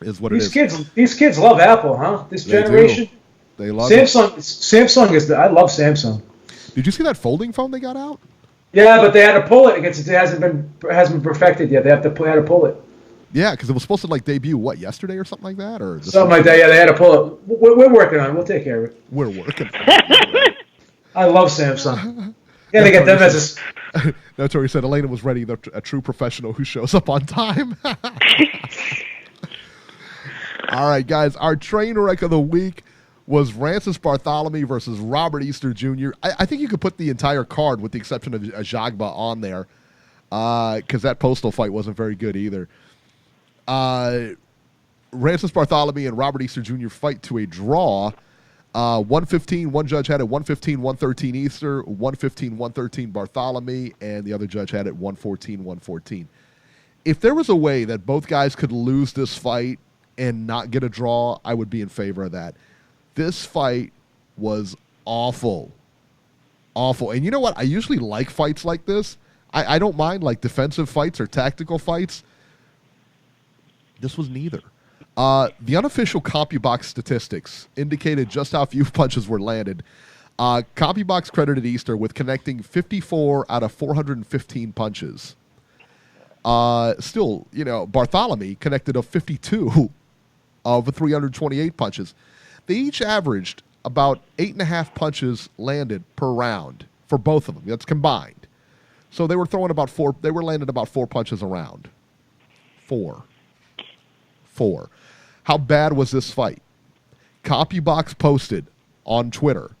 Is what it is. These kids love Apple, huh? This generation. They love Samsung. Samsung is I love Samsung. Did you see that folding phone they got out? Yeah, but they had to pull it. It hasn't been perfected yet. They had to pull it. Yeah, because it was supposed to debut yesterday or something like that, or something like that. Yeah, they had to pull it. We're working on it. We'll take care of it. We're working on it. I love Samsung. Yeah, they get them as a... No, Tori said Elena was ready, a true professional who shows up on time. All right, guys, our train wreck of the week was Rances Barthelemy versus Robert Easter Jr. I think you could put the entire card, with the exception of Jacques, on there, because that Postol fight wasn't very good either. Rances Barthelemy and Robert Easter Jr. fight to a draw. 115, one judge had it 115-113 Easter, 115-113 Bartholomew, and the other judge had it 114-114. If there was a way that both guys could lose this fight and not get a draw, I would be in favor of that. This fight was awful. Awful. And you know what? I usually like fights like this. I don't mind defensive fights or tactical fights. This was neither. The unofficial CompuBox statistics indicated just how few punches were landed. CompuBox credited Easter with connecting 54 out of 415 punches. Still, Bartholomew connected a 52 of 328 punches. They each averaged about 8.5 punches landed per round for both of them. That's combined. So they were throwing about 4. They were landing about 4 punches a round. 4. How bad was this fight? CompuBox posted on Twitter,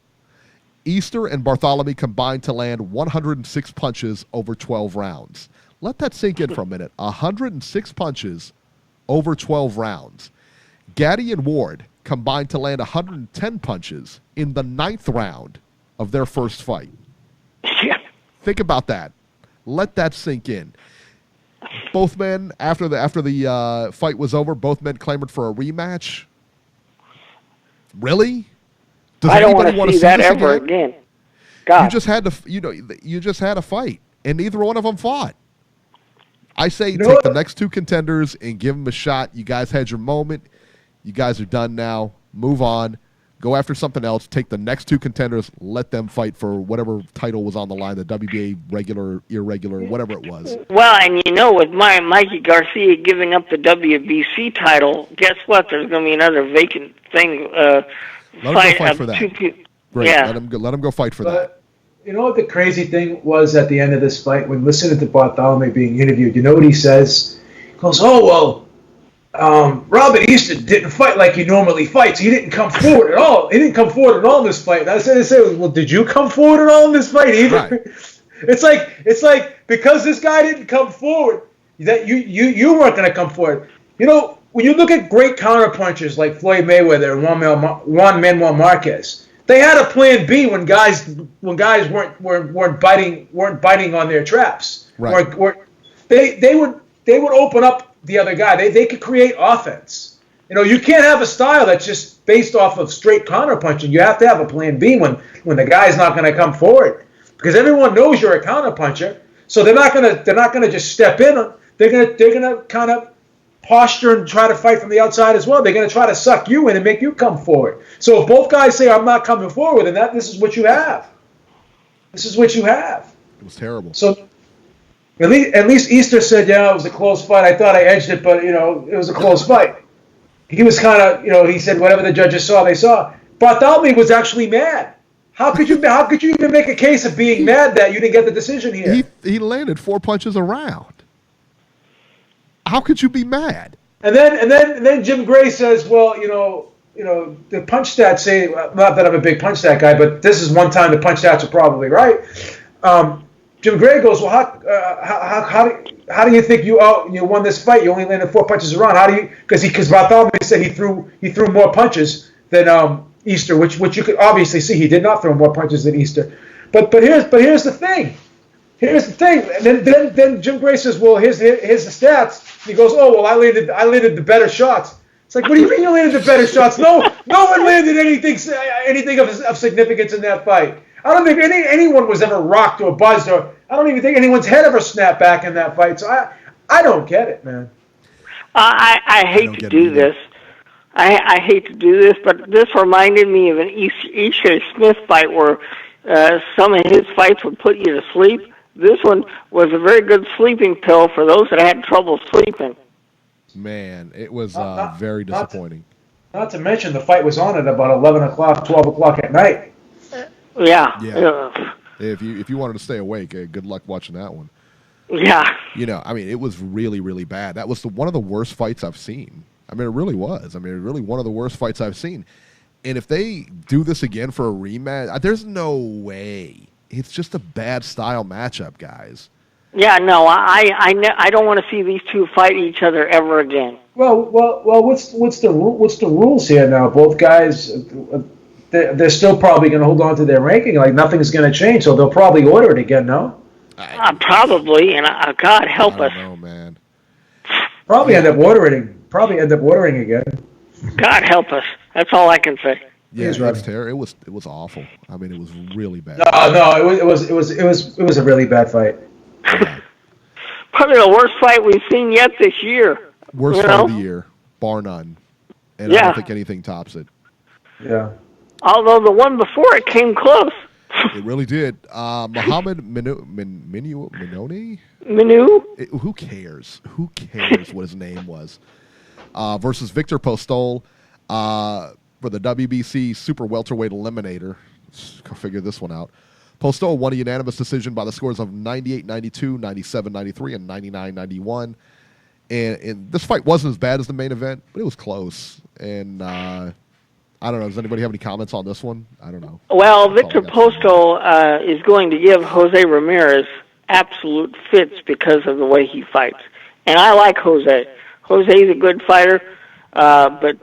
Easter and Bartholomew combined to land 106 punches over 12 rounds. Let that sink in for a minute. 106 punches over 12 rounds. Gaddy and Ward combined to land 110 punches in the 9th round of their first fight. Yeah. Think about that. Let that sink in. Both men, after the fight was over, both men clamored for a rematch. Really? I don't want to see that ever again. God. You just had to, you just had a fight, and neither one of them fought. I say You know take what? the next two contenders and give them a shot. You guys had your moment. You guys are done now. Move on. Go after something else. Take the next two contenders. Let them fight for whatever title was on the line, the WBA regular, irregular, whatever it was. Well, and with Mikey Garcia giving up the WBC title, guess what? There's going to be another vacant thing. Let him go fight for that. Great. Yeah. Let him go fight for that. You know what the crazy thing was at the end of this fight? When listening to Bartholomae being interviewed, you know what he says? He goes, "Oh, well, Robert Easter didn't fight like he normally fights. He didn't come forward at all. He didn't come forward at all in this fight." And I said, well, did you come forward at all in this fight either? Right. It's like because this guy didn't come forward, that you weren't going to come forward. When you look at great counterpunchers like Floyd Mayweather and Juan Manuel Marquez, they had a plan B when guys weren't biting on their traps. Right. They would open up the other guy. They could create offense. You can't have a style that's just based off of straight counterpunching. You have to have a plan B when the guy's not going to come forward, because everyone knows you're a counterpuncher. So they're not gonna just step in. They're gonna kind of posture and try to fight from the outside as well. They're going to try to suck you in and make you come forward. So if both guys say, "I'm not coming forward," then this is what you have. This is what you have. It was terrible. So at least Easter said, "Yeah, it was a close fight. I thought I edged it, but it was a close fight." He was kind of, he said whatever the judges saw, they saw. Bartholomae was actually mad. How could you even make a case of being mad that you didn't get the decision here? He landed 4 punches around. How could you be mad? And then Jim Gray says, "Well, the punch stats say, not that I'm a big punch stat guy, but this is one time the punch stats are probably right." Jim Gray goes, "Well, how do you think you won this fight? You only landed 4 punches around. How do you?" Because Bartholomae said he threw more punches than Easter, which you could obviously see he did not throw more punches than Easter. But here's the thing. Here's the thing. And then Jim Gray says, "Well, here's the stats." And he goes, "Oh, well, I landed the better shots." It's like, what do you mean you landed the better shots? No one landed anything of significance in that fight. I don't think anyone was ever rocked or buzzed, or I don't even think anyone's head ever snapped back in that fight. So I don't get it, man. I hate to do this. I hate to do this, but this reminded me of an Isha Smith fight where some of his fights would put you to sleep. This one was a very good sleeping pill for those that had trouble sleeping. Man, it was very disappointing. Not to mention the fight was on at about 11 o'clock, 12 o'clock at night. Yeah. If you wanted to stay awake, good luck watching that one. Yeah. It was really, really bad. That was one of the worst fights I've seen. It really was. Really one of the worst fights I've seen. And if they do this again for a rematch, there's no way. It's just a bad style matchup, guys. Yeah, no, I don't want to see these two fight each other ever again. Well, what's the rules here now? Both guys, they're still probably going to hold on to their ranking. Like nothing's going to change, so they'll probably order it again. No? Probably, and God help us. I don't know, man. Probably end up ordering again. God help us. That's all I can say. Yeah, it's terrible. It was awful. It was really bad. No, it was a really bad fight. Yeah. Probably the worst fight we've seen yet this year. Worst fight of the year, bar none. And I don't think anything tops it. Yeah. Although the one before it came close. It really did. Muhammad Minoni? Minu? Who cares? Who cares what his name was? Versus Victor Postol for the WBC Super Welterweight Eliminator. Let's figure this one out. Postol won a unanimous decision by the scores of 98-92, 97-93, and 99-91. And this fight wasn't as bad as the main event, but it was close. And I don't know. Does anybody have any comments on this one? I don't know. Well, Victor Postol is going to give Jose Ramirez absolute fits because of the way he fights. And I like Jose. Jose's a good fighter, but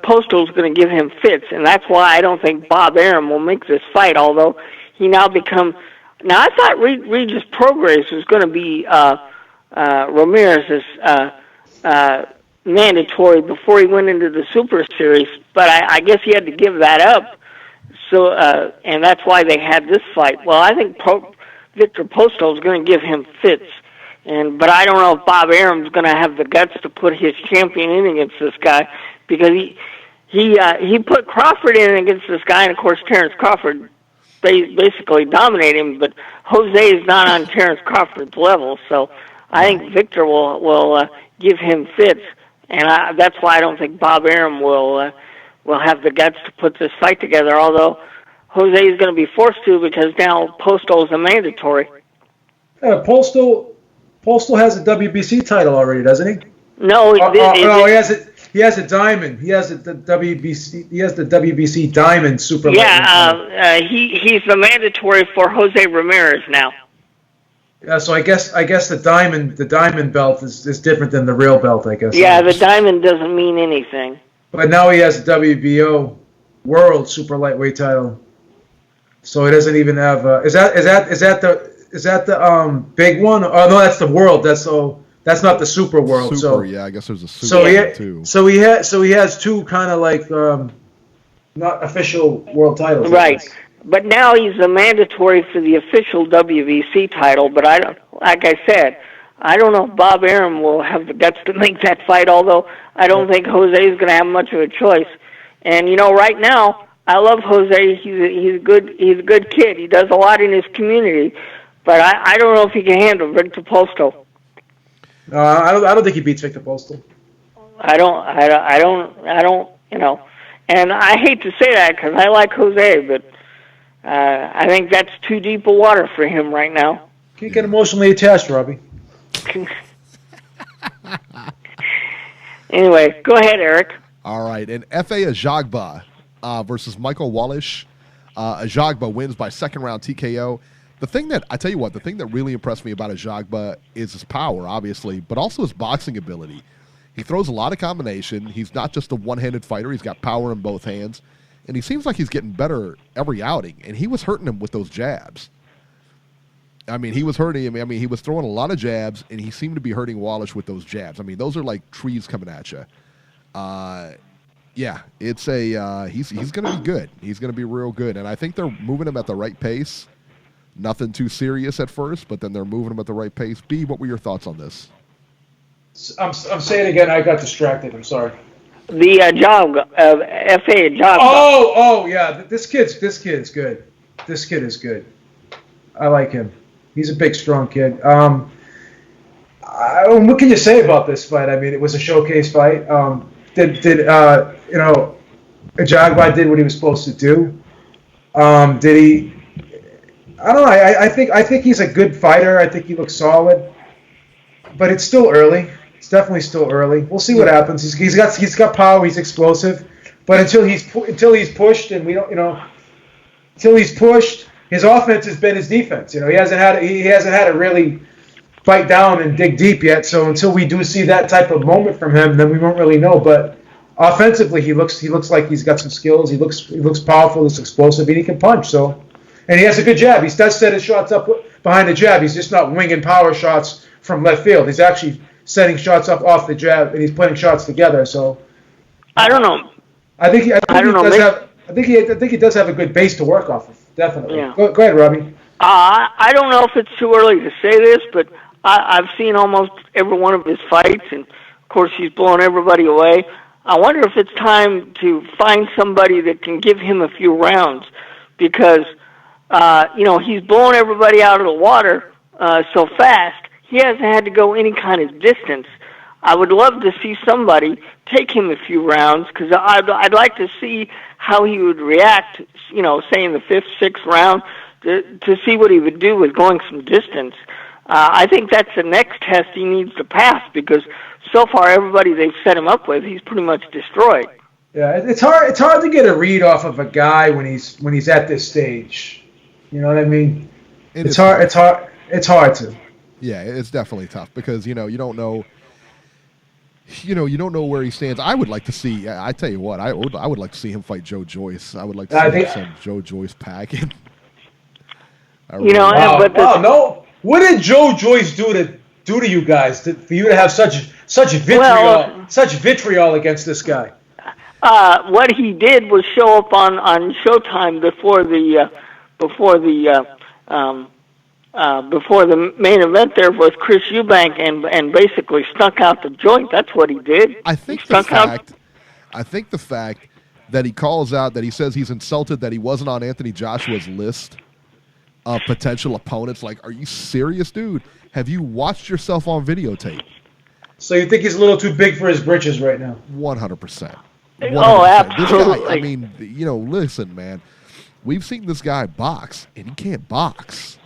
Postol's going to give him fits, and that's why I don't think Bob Arum will make this fight, although he now become... Now, I thought Regis Prograis was going to be Ramirez's mandatory before he went into the Super Series, but I guess he had to give that up, so and that's why they had this fight. Well, I think Victor Postol is going to give him fits, But I don't know if Bob Arum's going to have the guts to put his champion in against this guy, because he put Crawford in against this guy, and of course Terrence Crawford basically dominated him. But Jose is not on Terrence Crawford's level, so I think Victor will give him fits, and that's why I don't think Bob Arum will have the guts to put this fight together. Although Jose is going to be forced to, because now Postol is a mandatory. Postol has a WBC title already, doesn't he? No, he has a diamond. He has the WBC. He has the WBC diamond super. Yeah, he's the mandatory for Jose Ramirez now. Yeah, so I guess the diamond belt is different than the real belt, I guess. Yeah, the diamond doesn't mean anything. But now he has a WBO World Super Lightweight title. So he doesn't even have. Is that the big one? Oh no, that's the World. That's not the Super World. Super, yeah, I guess there's a Super too. So he has two kind of like not official world titles. Right. But now he's the mandatory for the official WBC title. But like I said, I don't know if Bob Arum will have the guts to make that fight. Although I don't think Jose is going to have much of a choice. And right now I love Jose. He's a good kid. He does a lot in his community. But I don't know if he can handle Victor Postol. I don't think he beats Victor Postol. I don't. And I hate to say that because I like Jose, but I think that's too deep a water for him right now. Can't get emotionally attached, Robbie. Anyway, go ahead, Eric. All right, and F.A. Ajagba versus Michael Wallish. Ajagba wins by second round TKO. The thing that really impressed me about Ajagba is his power, obviously, but also his boxing ability. He throws a lot of combination. He's not just a one-handed fighter. He's got power in both hands. And he seems like he's getting better every outing. And he was hurting him with those jabs. I mean, he was hurting him. I mean, he was throwing a lot of jabs, and he seemed to be hurting Wallish with those jabs. I mean, those are like trees coming at you. Yeah, it's he's going to be good. He's going to be real good. And I think they're moving him at the right pace. Nothing too serious at first, but then they're moving him at the right pace. Beeb, what were your thoughts on this? I'm saying it again. I got distracted. I'm sorry. The F.A. Ajagba. Oh, yeah. This kid is good. This kid is good. I like him. He's a big, strong kid. What can you say about this fight? I mean, it was a showcase fight. Ajagba did what he was supposed to do? Did he? I don't know. I think he's a good fighter. I think he looks solid, but it's still early. It's definitely still early. We'll see what happens. He's got power. He's explosive, but until he's pushed, and we don't, until he's pushed, his offense has been his defense. He hasn't had to really fight down and dig deep yet. So until we do see that type of moment from him, then we won't really know. But offensively, he looks like he's got some skills. He looks powerful. He's explosive, and he can punch. So. And he has a good jab. He does set his shots up behind the jab. He's just not winging power shots from left field. He's actually setting shots up off the jab, and he's putting shots together. So I don't know. I think he does have a good base to work off of. Definitely. Yeah. Go ahead, Robbie. I don't know if it's too early to say this, but I've seen almost every one of his fights, and of course he's blowing everybody away. I wonder if it's time to find somebody that can give him a few rounds, because he's blowing everybody out of the water so fast, he hasn't had to go any kind of distance. I would love to see somebody take him a few rounds, because I'd like to see how he would react, say in the 5th, 6th round, to see what he would do with going some distance. I think that's the next test he needs to pass, because so far everybody they've set him up with, he's pretty much destroyed. Yeah, it's hard to get a read off of a guy when he's at this stage. You know what I mean? It's hard to. Yeah, it's definitely tough because you don't know. You don't know where he stands. I would like to see. I tell you what, I would like to see him fight Joe Joyce. I would like to see some Joe Joyce packing. No. What did Joe Joyce do to you guys for you to have such vitriol against this guy? What he did was show up on Showtime before the before the main event there with Chris Eubank and basically stunk out the joint. That's what he did. I think the fact that he calls out, that he says he's insulted that he wasn't on Anthony Joshua's list of potential opponents. Like, are you serious, dude? Have you watched yourself on videotape? So you think he's a little too big for his britches right now? 100%. Oh, absolutely. This guy, I mean, listen, man. We've seen this guy box, and he can't box.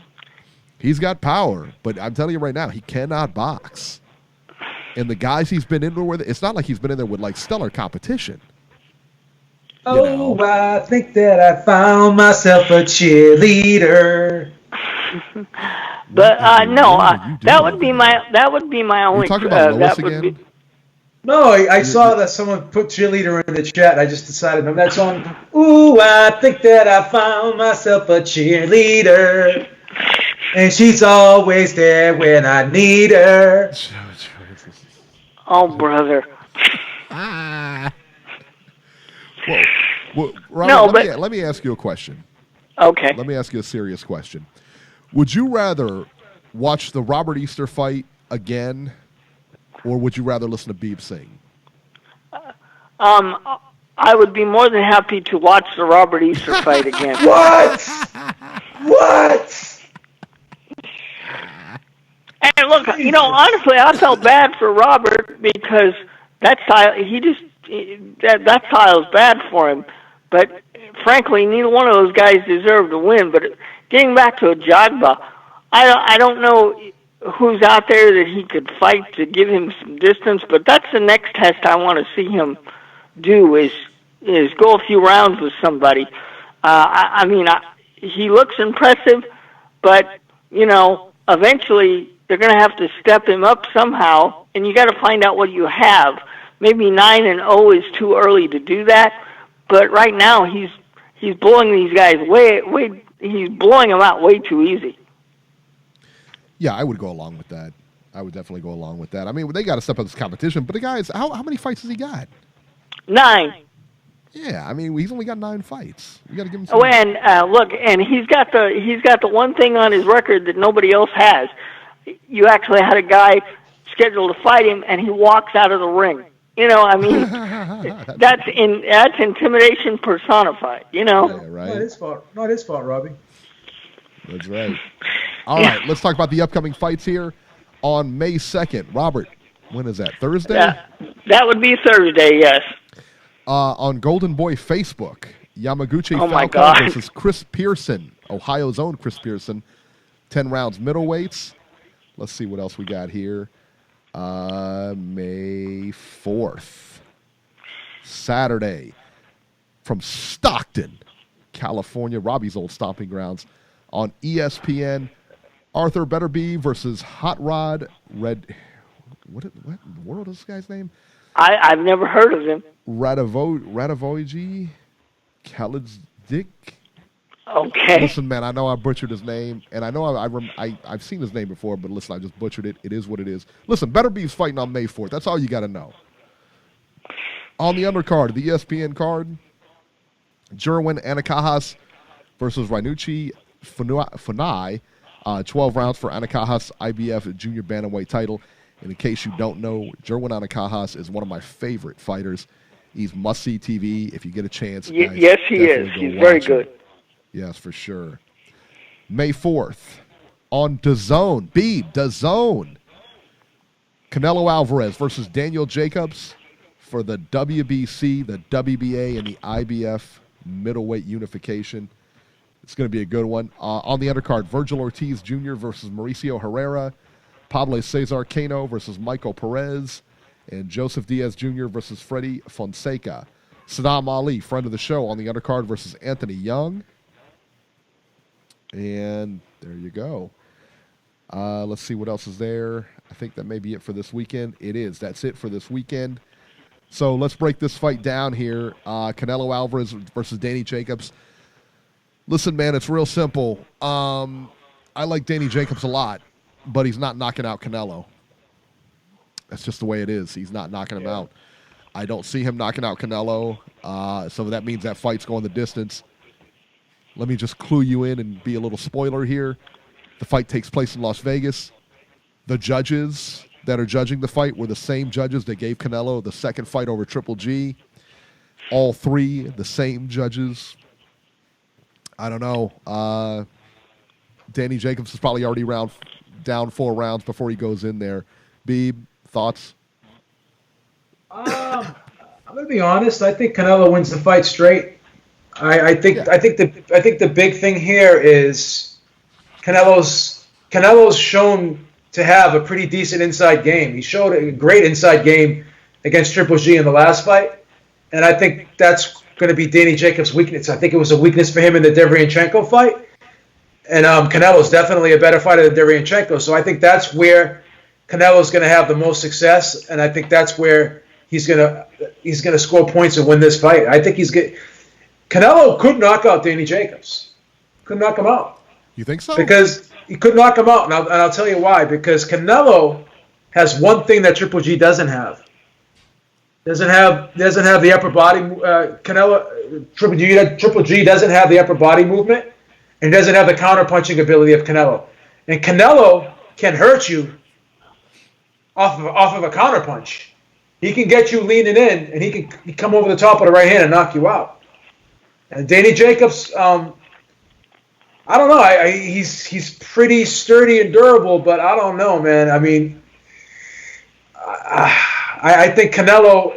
He's got power, but I'm telling you right now, he cannot box. And the guys he's been in there with, it's not like he's been in there with, like, stellar competition. Oh, I think that I found myself a cheerleader. But no, that would be my only. You're talking about Lois again? No, I saw that someone put cheerleader in the chat. I just decided on that song. Ooh, I think that I found myself a cheerleader, and she's always there when I need her. Oh, brother. Well, Robert, let me ask you a question. Okay. Let me ask you a serious question. Would you rather watch the Robert Easter fight again, or would you rather listen to Beeb sing? I would be more than happy to watch the Robert Easter fight again. What? And look, honestly, I felt bad for Robert because that style is bad for him. But frankly, neither one of those guys deserved to win. But getting back to Ajagba, I don't know who's out there that he could fight to give him some distance. But that's the next test I want to see him do is go a few rounds with somebody. He looks impressive, but eventually they're going to have to step him up somehow, and you got to find out what you have. Maybe 9-0 is too early to do that, but right now he's blowing these guys he's blowing them out way too easy. Yeah, I would go along with that. I would definitely go along with that. I mean, they got to step up this competition, but the guys, how many fights has he got? 9. Yeah, I mean, he's only got 9 fights. You got to give him some. Oh, and look, and he's got the one thing on his record that nobody else has. You actually had a guy scheduled to fight him, and he walks out of the ring. That's intimidation personified. Yeah, right. Not his fault, Robbie. That's right. All right, let's talk about the upcoming fights here on May 2nd. Robert, when is that? Thursday? That would be Thursday, yes. On Golden Boy Facebook, Yamaguchi Falcon versus Chris Pearson, Ohio's own Chris Pearson, 10 rounds middleweights. Let's see what else we got here. May 4th, Saturday, from Stockton, California, Robbie's old stomping grounds, on ESPN, Arthur Beterbiev versus Hot Rod Red. What in the world is this guy's name? I've never heard of him. Radavoji Khalidzik. Okay. Listen, man, I know I butchered his name, and I know I've seen his name before, but listen, I just butchered it. It is what it is. Listen, Beterbiev's fighting on May 4th. That's all you got to know. On the undercard, the ESPN card, Jerwin Anakajas versus Rainucci Funai, 12 rounds for Anakajas IBF junior bantamweight title. And in case you don't know, Jerwin Anakajas is one of my favorite fighters. He's must-see TV if you get a chance. Guys, yes, he is. He's very good. Yes, for sure. May 4th on DAZN. Beeb, DAZN. Canelo Alvarez versus Daniel Jacobs for the WBC, the WBA, and the IBF middleweight unification. It's going to be a good one. On the undercard, Virgil Ortiz Jr. versus Mauricio Herrera. Pablo Cesar Cano versus Michael Perez. And Joseph Diaz Jr. versus Freddie Fonseca. Saddam Ali, friend of the show, on the undercard versus Anthony Young. And there you go. Let's see what else is there. I think that may be it for this weekend. It is. That's it for this weekend. So let's break this fight down here. Canelo Alvarez versus Danny Jacobs. Listen, man, it's real simple. I like Danny Jacobs a lot, but he's not knocking out Canelo. That's just the way it is. He's not knocking him out. I don't see him knocking out Canelo. So that means that fight's going the distance. Let me just clue you in and be a little spoiler here. The fight takes place in Las Vegas. The judges that are judging the fight were the same judges that gave Canelo the second fight over Triple G. All three, the same judges. I don't know. Danny Jacobs is probably already down 4 rounds before he goes in there. Beeb, thoughts? I'm gonna be honest. I think Canelo wins the fight straight. I think the big thing here is Canelo's shown to have a pretty decent inside game. He showed a great inside game against Triple G in the last fight, and I think that's going to be Danny Jacobs' weakness. I think it was a weakness for him in the Derevyanchenko fight, and Canelo's definitely a better fighter than Derevyanchenko. So I think that's where Canelo's going to have the most success, and I think that's where he's going to score points and win this fight. I think Canelo could knock out Danny Jacobs. Could knock him out. You think so? Because he could knock him out, and I'll tell you why. Because Canelo has one thing that Triple G doesn't have. Doesn't have the upper body. Triple G doesn't have the upper body movement, and doesn't have the counter punching ability of Canelo. And Canelo can hurt you off of a counter punch. He can get you leaning in, and he can come over the top of the right hand and knock you out. And Danny Jacobs, I don't know. He's pretty sturdy and durable, but I don't know, man. I mean, I think Canelo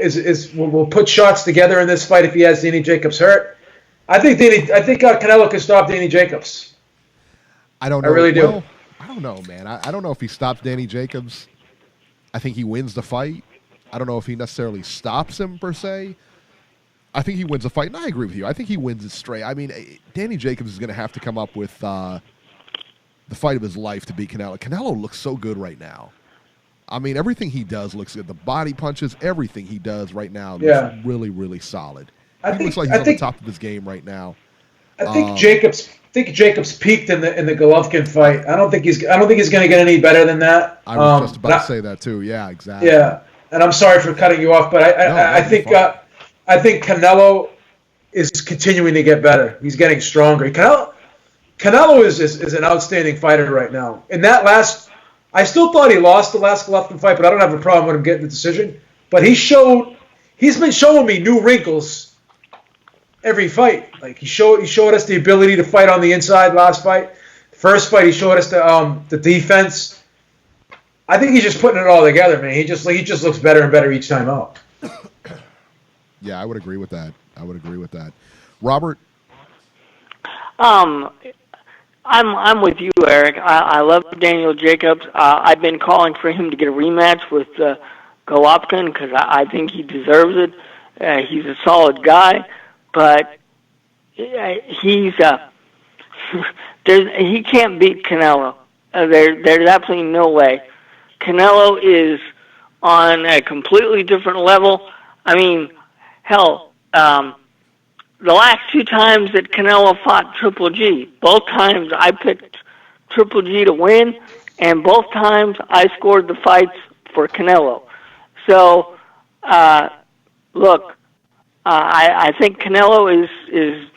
will put shots together in this fight if he has Danny Jacobs hurt. I think Canelo can stop Danny Jacobs. I don't know. I really do. Well, I don't know, man. I don't know if he stops Danny Jacobs. I think he wins the fight. I don't know if he necessarily stops him per se. I think he wins the fight, and I agree with you. I think he wins it straight. I mean, Danny Jacobs is going to have to come up with the fight of his life to beat Canelo. Canelo looks so good right now. I mean, everything he does looks good. The body punches, everything he does right now looks really, really solid. He looks like he's on the top of his game right now. I think Jacobs peaked in the Golovkin fight. I don't think he's going to get any better than that. I was just about to say that too. Yeah, exactly. Yeah, and I'm sorry for cutting you off, but I think Canelo is continuing to get better. He's getting stronger. Canelo is an outstanding fighter right now. In that I still thought he lost the last Golovkin fight, but I don't have a problem with him getting the decision. But he's been showing me new wrinkles every fight. Like he showed us the ability to fight on the inside last fight. First fight, he showed us the defense. I think he's just putting it all together, man. He just looks better and better each time out. Yeah, I would agree with that. Robert? I'm with you, Eric. I love Daniel Jacobs. I've been calling for him to get a rematch with Golovkin because I think he deserves it. He's a solid guy, but he can't beat Canelo. There's absolutely no way. Canelo is on a completely different level. I mean, hell, the last 2 times that Canelo fought Triple G, both times I picked Triple G to win, and both times I scored the fights for Canelo. So, look, I think Canelo is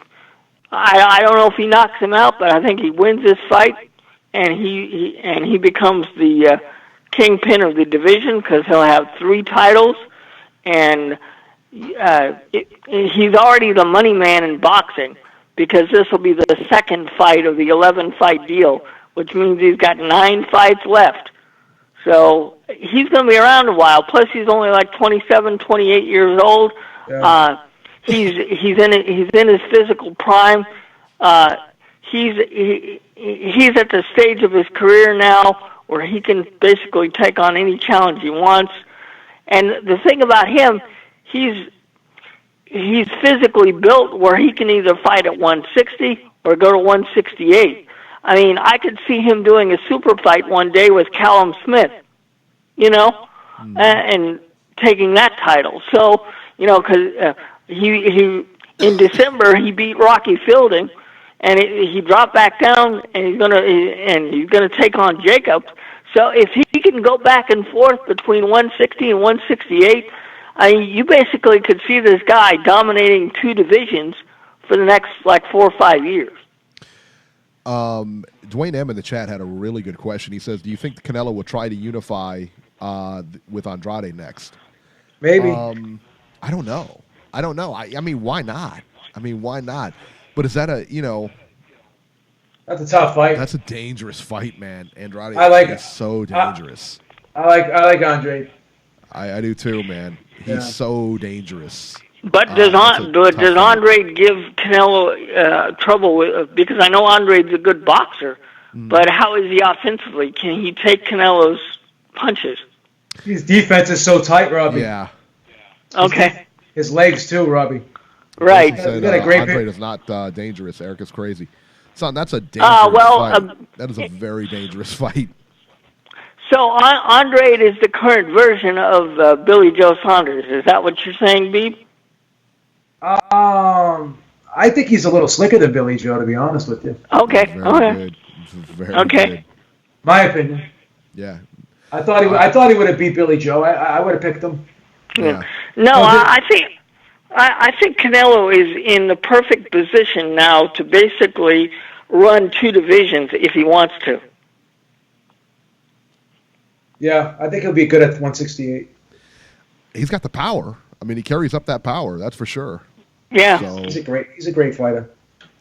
I don't know if he knocks him out, but I think he wins this fight, and he becomes the kingpin of the division because he'll have 3 titles, and he's already the money man in boxing because this will be the second fight of the 11-fight deal, which means he's got 9 fights left. So he's going to be around a while. Plus, he's only like 27, 28 years old. Yeah. He's in his physical prime. He's at the stage of his career now where he can basically take on any challenge he wants. And the thing about him, he's physically built where he can either fight at 160 or go to 168. I mean, I could see him doing a super fight one day with Callum Smith, and taking that title. So, because he in December he beat Rocky Fielding, and he dropped back down, and he's gonna take on Jacobs. So if he can go back and forth between 160 and 168, you basically could see this guy dominating 2 divisions for the next 4 or 5 years. Dwayne M in the chat had a really good question. He says, "Do you think Canelo will try to unify with Andrade next?" Maybe. I don't know. I mean, why not? But is that That's a tough fight. That's a dangerous fight, man. Andrade is so dangerous. I like Andre. I do too, man. He's so dangerous. But does Andre give Canelo trouble because I know Andre's a good boxer, but how is he offensively? Can he take Canelo's punches? His defense is so tight, Robbie. Yeah. Okay. His legs too, Robbie. Right. Said, Andre is not dangerous. Eric is crazy. Son, that's a dangerous fight. That is a very dangerous fight. So Andre is the current version of Billy Joe Saunders. Is that what you're saying, Beeb? I think he's a little slicker than Billy Joe, to be honest with you. Okay. Very good. My opinion. Yeah. I thought he would have beat Billy Joe. I would have picked him. Yeah. No, I think Canelo is in the perfect position now to basically run two divisions if he wants to. Yeah, I think he'll be good at 168. He's got the power. I mean, he carries up that power. That's for sure. Yeah. So, he's a great fighter.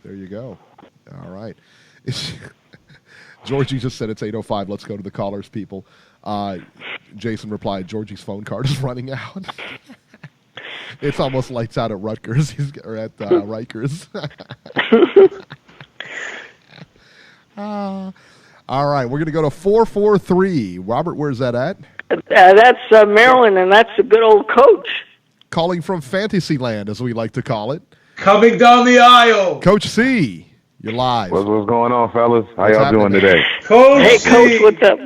There you go. All right. Georgie just said it's 8:05. Let's go to the callers, people. Jason replied, Georgie's phone card is running out. It's almost lights out at Rutgers. Or at Rikers. All right, we're going to go to 443. Robert, where's that at? That's Maryland, and that's a good old coach. Calling from Fantasyland, as we like to call it. Coming down the aisle. Coach C, you're live. What's going on, fellas? How y'all doing today? Coach what's up?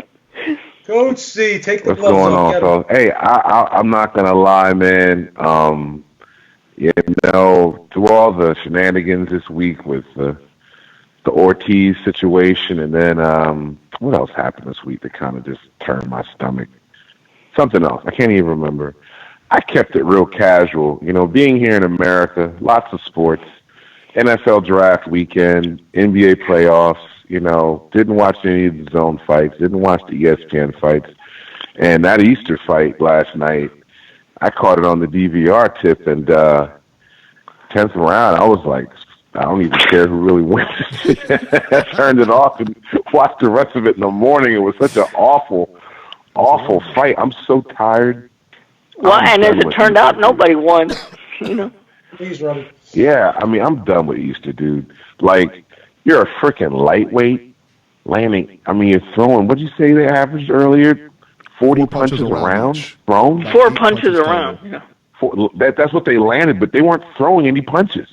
Coach C, take the What's gloves going off. on, fellas? Hey, I'm not going to lie, man. Through all the shenanigans this week with the Ortiz situation, and then what else happened this week that kind of just turned my stomach? Something else. I can't even remember. I kept it real casual. Being here in America, lots of sports, NFL draft weekend, NBA playoffs, didn't watch any of the DAZN fights, didn't watch the ESPN fights. And that Easter fight last night, I caught it on the DVR tip, and 10th round, I was like, I don't even care who really wins. I turned it off and watched the rest of it in the morning. It was such an awful fight. I'm so tired. Well, and as it turned out, nobody won. Please, Robbie. Yeah, I mean, I'm done with Easter, dude. Like, you're a freaking lightweight landing. I mean, you're throwing, what did you say they averaged earlier? 40 punches around? Thrown? 4 punches around. Yeah. That's what they landed, but they weren't throwing any punches.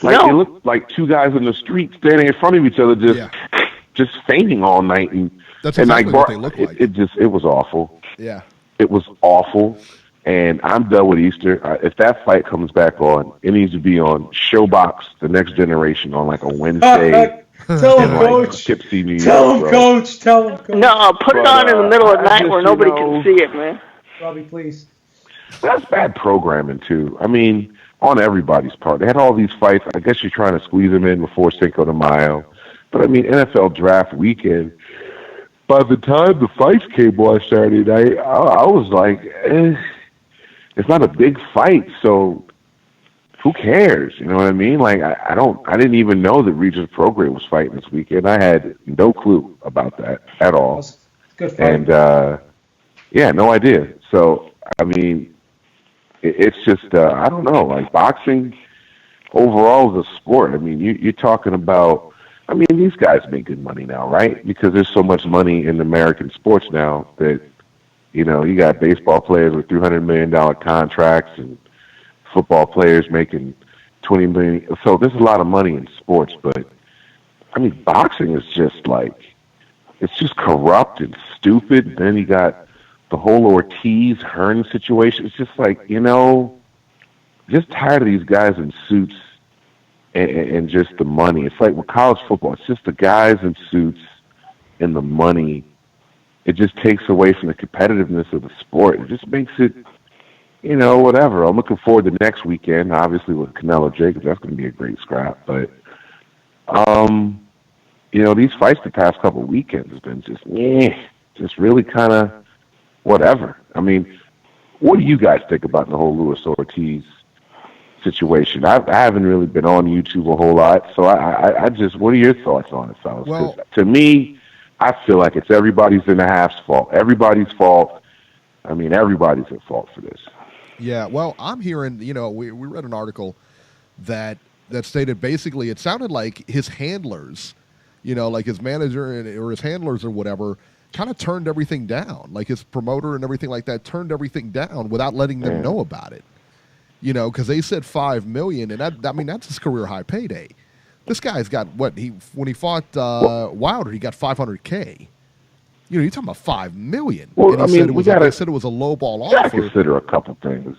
Like, they looked like two guys in the street standing in front of each other, just fainting all night. And that's exactly what they look like. It was awful. Yeah. It was awful, and I'm done with Easter. If that fight comes back on, it needs to be on Showbox, The Next Generation, on like a Wednesday. Tell him, Coach. Tipsy New York, Tell him, Coach. No, put it on in the middle of the night where nobody can see it, man. Robbie, please. That's bad programming, too. I mean, on everybody's part. They had all these fights. I guess you're trying to squeeze them in before Cinco de Mayo. But, I mean, NFL draft weekend, by the time the fights came on Saturday night, I was like, it's not a big fight, so who cares? You know what I mean? Like, I didn't even know that Regis Prograis was fighting this weekend. I had no clue about that at all. Good fight. And, no idea. So, I mean, it's just, I don't know, like boxing overall is a sport. I mean, you're talking about, I mean, these guys make good money now, right? Because there's so much money in American sports now that, you got baseball players with $300 million contracts and football players making $20 million. So there's a lot of money in sports, but, I mean, boxing is just like, it's just corrupt and stupid. Then you got the whole Ortiz Hearn situation. It's just like, just tired of these guys in suits and just the money. It's like with college football, it's just the guys in suits and the money. It just takes away from the competitiveness of the sport. It just makes it, whatever. I'm looking forward to next weekend, obviously with Canelo Jacobs. That's going to be a great scrap. But these fights the past couple of weekends has been just really kind of whatever. I mean, what do you guys think about the whole Luis Ortiz situation? I haven't really been on YouTube a whole lot, so I just, what are your thoughts on it, fellas? 'Cause Well, to me, I feel like it's everybody's in the half's fault. Everybody's fault. I mean, everybody's at fault for this. yeah, well, I'm hearing, we read an article that stated basically it sounded like his handlers, like his manager or his handlers or whatever, kind of turned everything down. Like his promoter and everything like that turned everything down without letting them know about it. Because they said $5 million, and that's his career high payday. This guy's got when he fought Wilder, he got $500K. You're talking about $5 million. Well, and I mean, they said it was a low ball offer. offer. Consider a couple things.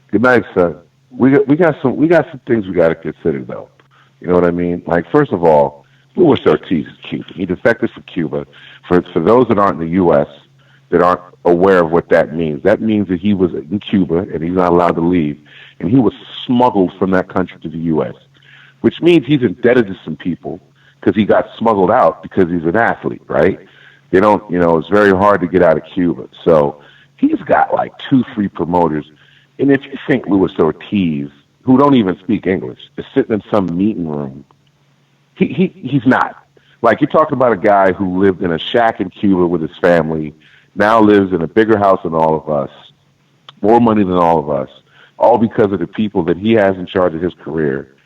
Good night, son. We got some things we got to consider though. You know what I mean? Like, first of all, Luis Ortiz is Cuban. He defected from Cuba. For those that aren't in the U.S. that aren't aware of what that means that he was in Cuba and he's not allowed to leave, and he was smuggled from that country to the U.S., which means he's indebted to some people because he got smuggled out because he's an athlete, right? They don't, it's very hard to get out of Cuba. So he's got like 2-3 promoters. And if you think Luis Ortiz, who don't even speak English, is sitting in some meeting room, he's not. Like, you're talking about a guy who lived in a shack in Cuba with his family, now lives in a bigger house than all of us, more money than all of us, all because of the people that he has in charge of his career.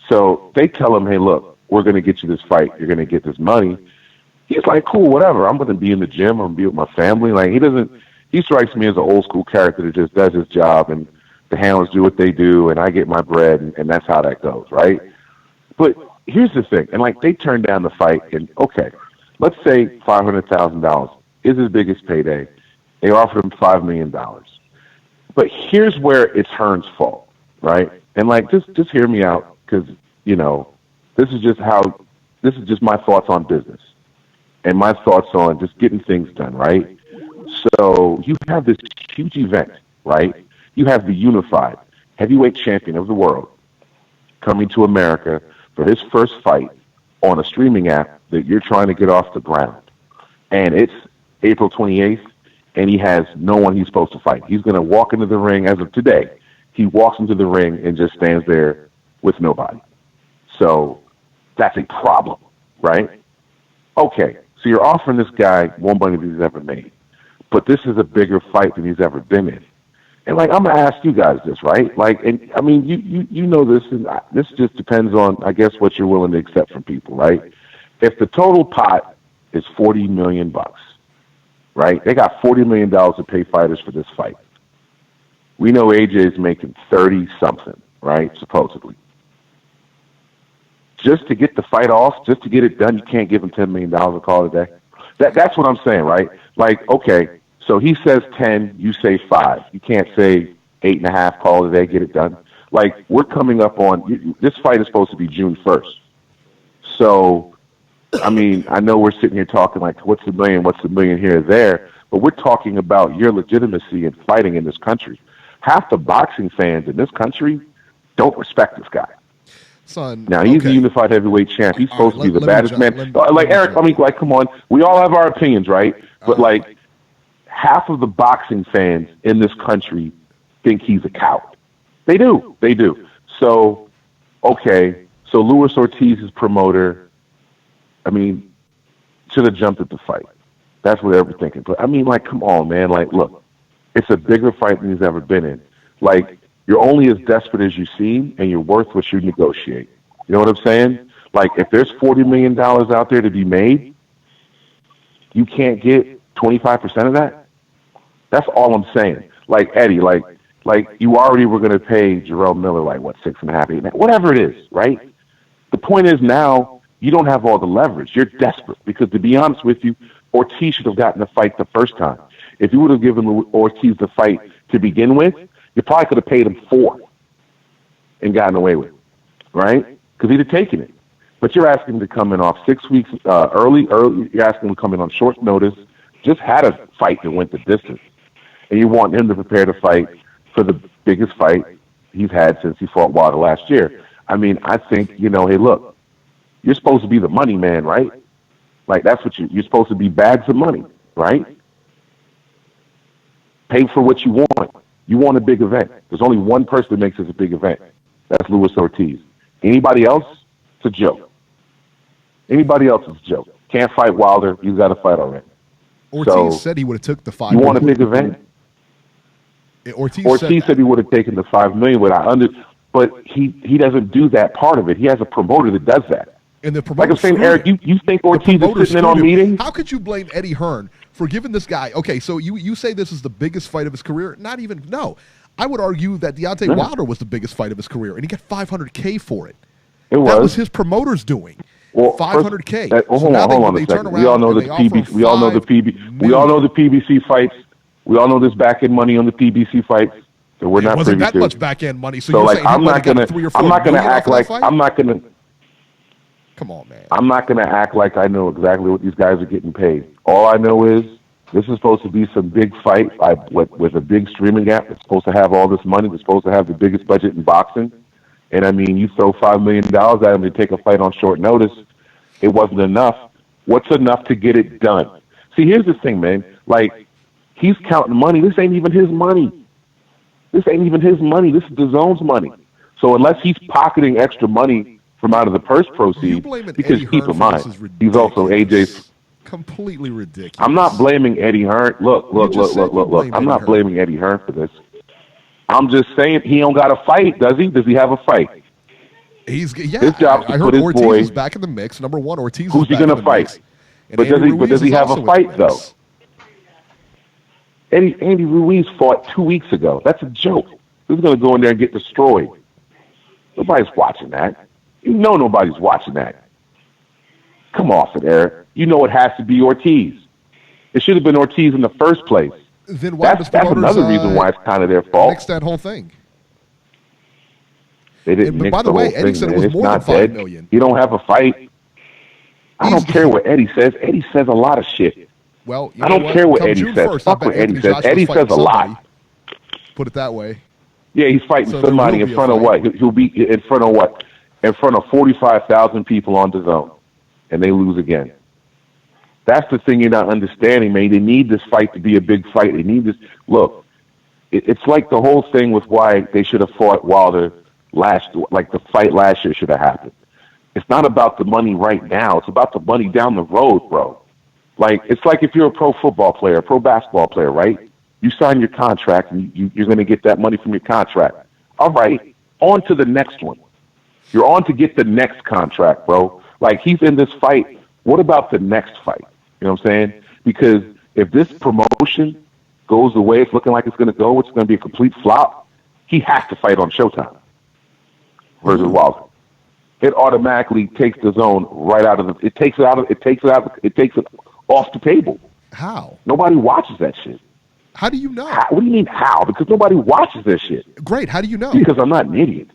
So they tell him, hey, look, we're going to get you this fight. You're going to get this money. He's like, cool, whatever. I'm going to be in the gym. I'm going to be with my family. Like, he strikes me as an old school character that just does his job, and the handlers do what they do, and I get my bread, and that's how that goes, right? But here's the thing. And, like, they turned down the fight, and, okay, let's say $500,000 is his biggest payday. They offered him $5 million. But here's where it's Hearn's fault, right? And, like, just hear me out, because, this is just my thoughts on business and my thoughts on just getting things done, right? So you have this huge event, right? You have the unified heavyweight champion of the world coming to America for his first fight on a streaming app that you're trying to get off the ground. And it's April 28th, and he has no one he's supposed to fight. He's going to walk into the ring as of today. He walks into the ring and just stands there with nobody. So that's a problem, right? Okay, so you're offering this guy more money than he's ever made. But this is a bigger fight than he's ever been in. And, like, I'm going to ask you guys this, right? Like, and I mean, you know this, and this just depends on, I guess, what you're willing to accept from people, right? If the total pot is $40 million, right? They got $40 million to pay fighters for this fight. We know AJ is making 30-something, right, supposedly. Just to get the fight off, just to get it done, you can't give him $10 million a call a day. That's what I'm saying, right? Like, okay, so he says 10, you say 5. You can't say 8.5, call it a day, get it done. Like, we're coming up on, this fight is supposed to be June 1st. So, I mean, I know we're sitting here talking like, what's the million here or there, but we're talking about your legitimacy in fighting in this country. Half the boxing fans in this country don't respect this guy. Son, now, he's a unified heavyweight champ. He's supposed to be the baddest man. Like, Eric, I mean, like, come on. We all have our opinions, right? But, like, half of the boxing fans in this country think he's a coward. They do. They do. So, okay, so Luis Ortiz's promoter, I mean, should have jumped at the fight. That's what they were thinking. But, I mean, like, come on, man. Like, look, it's a bigger fight than he's ever been in. Like, you're only as desperate as you seem, and you're worth what you negotiate. You know what I'm saying? Like, if there's $40 million out there to be made, you can't get 25% of that? That's all I'm saying. Like, Eddie, like you already were going to pay Jarrell Miller, like, what, 6.5, 8, whatever it is, right? The point is now you don't have all the leverage. You're desperate because, to be honest with you, Ortiz should have gotten the fight the first time. If you would have given Ortiz the fight to begin with, you probably could have paid him $4 and gotten away with it, right? Because he'd have taken it. But you're asking him to come in off 6 weeks early. You're asking him to come in on short notice, just had a fight that went the distance. And you want him to prepare to fight for the biggest fight he's had since he fought Wilder last year. I mean, I think, hey, look, you're supposed to be the money man, right? Like, that's what you're supposed to be, bags of money, right? Pay for what you want. You want a big event. There's only one person that makes this a big event. That's Luis Ortiz. Anybody else, it's a joke. Anybody else is a joke. Can't fight Wilder. You got to fight already. Ortiz said he would have took the $5 million. You want a million. big event? Ortiz said he would have taken the $5 million, but he doesn't do that part of it. He has a promoter that does that. And the promoter, like I'm saying, Eric, you think Ortiz is sitting in on meetings? How could you blame Eddie Hearn for giving this guy? Okay, so you say this is the biggest fight of his career? Not even. No, I would argue that Deontay Wilder was the biggest fight of his career, and he got $500K for it. That was his promoters doing. Well, $500K. Hold on a second. We all know the PBC. We all know the PBC fights. We all know there's back end money on the PBC fights. So we're not wasn't privy that to. much back end money. So you're like, I'm not gonna act like I'm not gonna. Come on, man. I'm not gonna act like I know exactly what these guys are getting paid. All I know is this is supposed to be some big fight with a big streaming app. It's supposed to have all this money. It's supposed to have the biggest budget in boxing. And I mean, you throw $5 million at him to take a fight on short notice. It wasn't enough. What's enough to get it done? See, here's the thing, man. Like, he's counting money. This ain't even his money. This ain't even his money. This is DAZN's money. So unless he's pocketing extra money from out of the purse proceeds, because keep in mind, he's also AJ's. Completely ridiculous. I'm not blaming Eddie Hearn. Look. I'm not blaming Eddie Hearn for this. I'm just saying he don't got a fight, does he? Does he have a fight? His job I heard Ortiz is back in the mix. Number one, Ortiz. Who's he going to fight? But does he have a fight though? Andy Ruiz fought 2 weeks ago. That's a joke. He's going to go in there and get destroyed. Nobody's watching that. You know nobody's watching that. Come off it, Eric. You know it has to be Ortiz. It should have been Ortiz in the first place. Then why that's another reason why it's kind of their fault. Mix that whole thing. They didn't mix by the way, Eddie said it was more than $5 million. You don't have a fight. I don't care what Eddie says. Eddie says a lot of shit. Well, I don't care what Eddie says. Fuck what Eddie says. Eddie says a lot. Put it that way. Yeah, he's fighting somebody in front of what? He'll be in front of what? In front of 45,000 people on DAZN, and they lose again. That's the thing you're not understanding, man. They need this fight to be a big fight. They need this. Look, it's like the whole thing with why they should have fought Wilder like the fight last year should have happened. It's not about the money right now. It's about the money down the road, bro. Like, it's like if you're a pro football player, a pro basketball player, right? You sign your contract, and you're going to get that money from your contract. All right, on to the next one. You're on to get the next contract, bro. Like, he's in this fight. What about the next fight? You know what I'm saying? Because if this promotion goes the way it's looking like it's going to go, it's going to be a complete flop, he has to fight on Showtime versus Wilder. It automatically takes DAZN right out of the. It takes it off the table. How? Nobody watches that shit. How do you know? What do you mean how? Because nobody watches that shit. Great. How do you know? Because I'm not an idiot.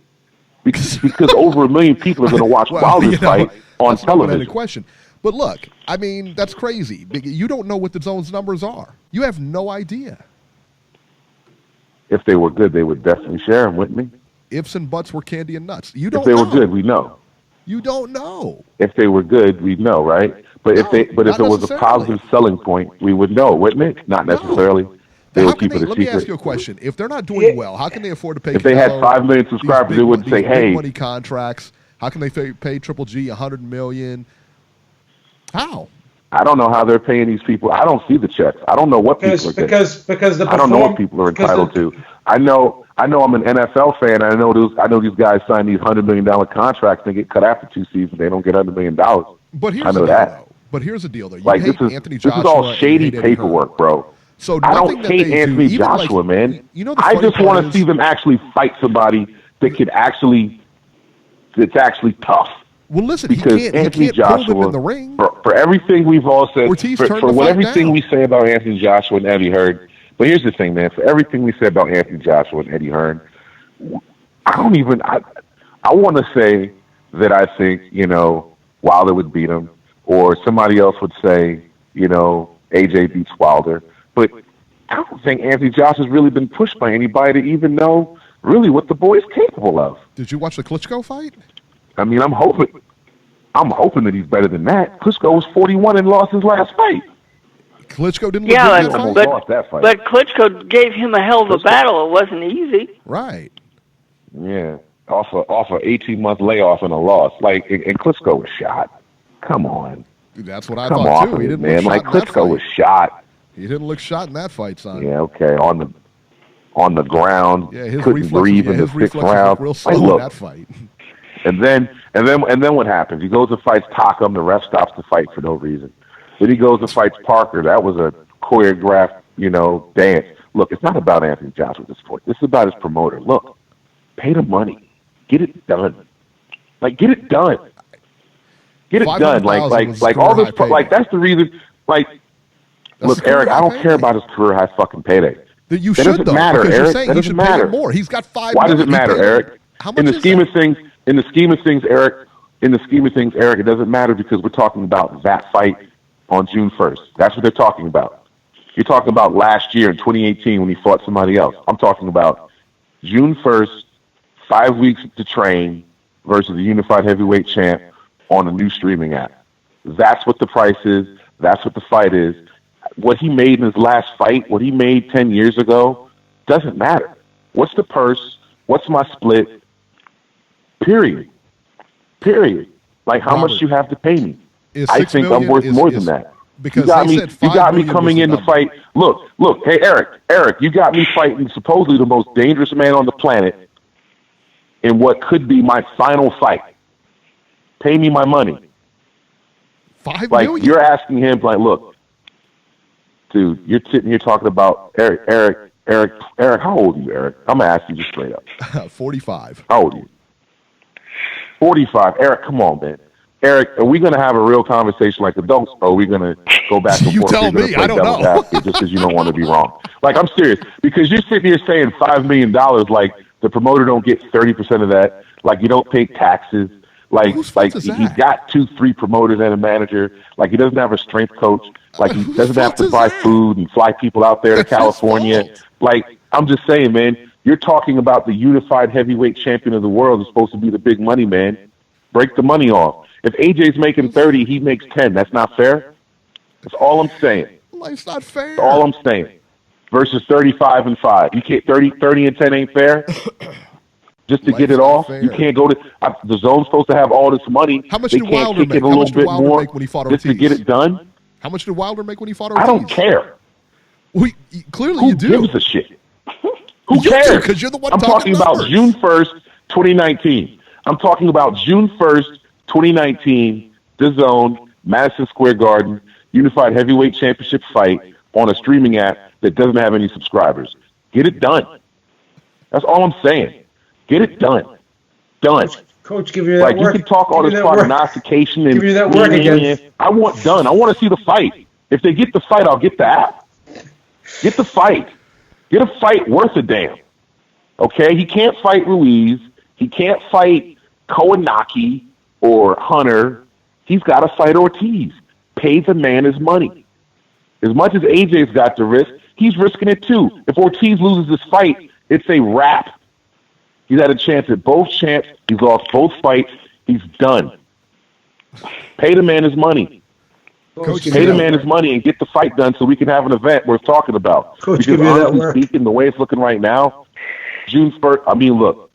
Because over 1 million people are going to watch Wilder's fight on television. That's a question. But look, I mean, that's crazy. You don't know what the DAZN's numbers are. You have no idea. If they were good, they would definitely share them with me. Ifs and buts were candy and nuts. You don't. If they were good, we know. You don't know. If they were good, we'd know, right? But if it was a positive selling point, we would know, wouldn't it? Not necessarily. They would keep it a secret. Let me ask you a question. If they're not doing well, how can they afford to pay? If they had 5 million subscribers, they wouldn't say, "Hey." Big money contracts. How can they pay Triple G $100 million? How? I don't know how they're paying these people. I don't see the checks. I don't know what people are getting. I don't know what people are entitled to. I know I'm an NFL fan. I know these guys sign these $100 million contracts and they get cut after 2 seasons. They don't get $100 million. But here's I know that. But here's the deal, though. Like, this is all shady paperwork, bro. So I don't hate Anthony Joshua, man. I just want to see them actually fight somebody that's actually tough. Well, listen, because Anthony Joshua, in the ring. For everything we've all said, for everything down. we say about Anthony Joshua and Eddie Hearn, but here's the thing, man. For everything we say about Anthony Joshua and Eddie Hearn, I want to say that I think, Wilder would beat him, or somebody else would say, AJ beats Wilder. But I don't think Anthony Joshua's really been pushed by anybody to even know really what the boy's capable of. Did you watch the Klitschko fight? I mean, I'm I'm hoping that he's better than that. Klitschko was 41 and lost his last fight. Klitschko didn't look good in that fight. Lost that fight. But Klitschko gave him a hell of a battle. It wasn't easy. Right. Yeah. Off a 18-month layoff and a loss. Like, and Klitschko was shot. Come on. That's what I Come thought, off too. of He it, didn't man. look Like, shot in that Klitschko was fight. shot. He didn't look shot in that fight, son. Yeah, okay. On the ground. Yeah, his couldn't breathe in the sixth round. Real slow look, in that fight. And then what happens? He goes and fights Takam. The ref stops the fight for no reason. Then he goes and fights Parker. That was a choreographed, dance. Look, it's not about Anthony Joshua at this point. This is about his promoter. Look, pay the money. Get it done. Like, get it done. Get it done. Like all this. Like, that's the reason. Like, look, Eric, I don't care about his career high fucking payday. That you that should, doesn't matter, because Eric. you're saying that he doesn't should pay matter. him more. He's got $5 Why million. does it matter, Eric? How much In the is scheme that? of things, Eric, it doesn't matter because we're talking about that fight on June 1st. That's what they're talking about. You're talking about last year in 2018 when he fought somebody else. I'm talking about June 1st, 5 weeks to train versus the unified heavyweight champ on a new streaming app. That's what the price is. That's what the fight is. What he made in his last fight, what he made 10 years ago, doesn't matter. What's the purse? What's my split? Period. Like, how much you have to pay me? I think I'm worth more than that. Because you got me coming in to fight. Look, hey, Eric, you got me fighting supposedly the most dangerous man on the planet in what could be my final fight. Pay me my money. $5 like, million? You're asking him, like, look, dude, you're sitting here talking about Eric, how old are you, Eric? I'm going to ask you just straight up. 45. How old are you? 45. Eric, come on, man. Eric, are we going to have a real conversation like adults, or are we going to go back and You forth? tell me. I don't know. Just because you don't want to be wrong. Like, I'm serious. Because you're sitting here saying $5 million, like the promoter don't get 30% of that. Like, you don't pay taxes. Like he's got 2-3 promoters and a manager. Like, he doesn't have a strength coach. Like, he doesn't have to buy food and fly people out there to California. Like, I'm just saying, man, you're talking about the unified heavyweight champion of the world is supposed to be the big money man. Break the money off. If AJ's making 30, he makes 10. That's not fair. That's all I'm saying. Life's not fair. That's all I'm saying. Versus 35 and 5. You can't 30 and 10 ain't fair. Just to get it off, you can't go to the zone's supposed to have all this money. How much they did can't Wilder kick make? it a How little much did bit Wilder more make when he fought Ortiz? just to get it done? How much did Wilder make when he fought Ortiz? I don't care. Clearly Who you do. gives a shit? Who cares? Because you're the one I'm talking about June 1st, 2019. I'm talking about June 1st, 2019, DAZN, Madison Square Garden, Unified Heavyweight Championship fight on a streaming app that doesn't have any subscribers. Get it done. That's all I'm saying. Get it done. Done. Coach, give you that like, work. You can talk all this prognostication and give you that work again. I want done. I want to see the fight. If they get the fight, I'll get the app. Get the fight. Get a fight worth a damn. Okay? He can't fight Ruiz. He can't fight Kownacki or Hunter. He's got to fight Ortiz. Pay the man his money. As much as AJ's got to risk, he's risking it too. If Ortiz loses this fight, it's a wrap. He's had a chance at both champs. He's lost both fights. He's done. Pay the man his money. Coach, pay the man his money and get the fight done so we can have an event worth talking about. Coach, because give you that honestly work. speaking, the way it's looking right now, June 1st, I mean, look,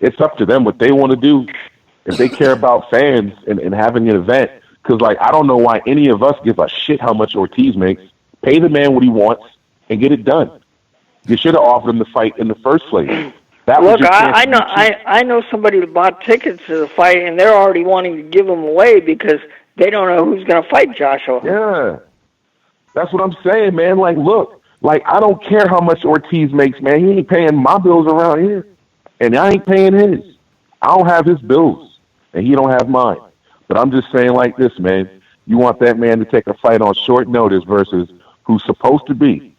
it's up to them what they want to do. If they care about fans and having an event, because, like, I don't know why any of us give a shit how much Ortiz makes. Pay the man what he wants and get it done. You should have offered him the fight in the first place. That Look, I know somebody that bought tickets to the fight, and they're already wanting to give them away because they don't know who's going to fight Joshua. Yeah. That's what I'm saying, man. Like, look, like, I don't care how much Ortiz makes, man. He ain't paying my bills around here, and I ain't paying his. I don't have his bills, and he don't have mine. But I'm just saying like this, man. You want that man to take a fight on short notice versus who's supposed to be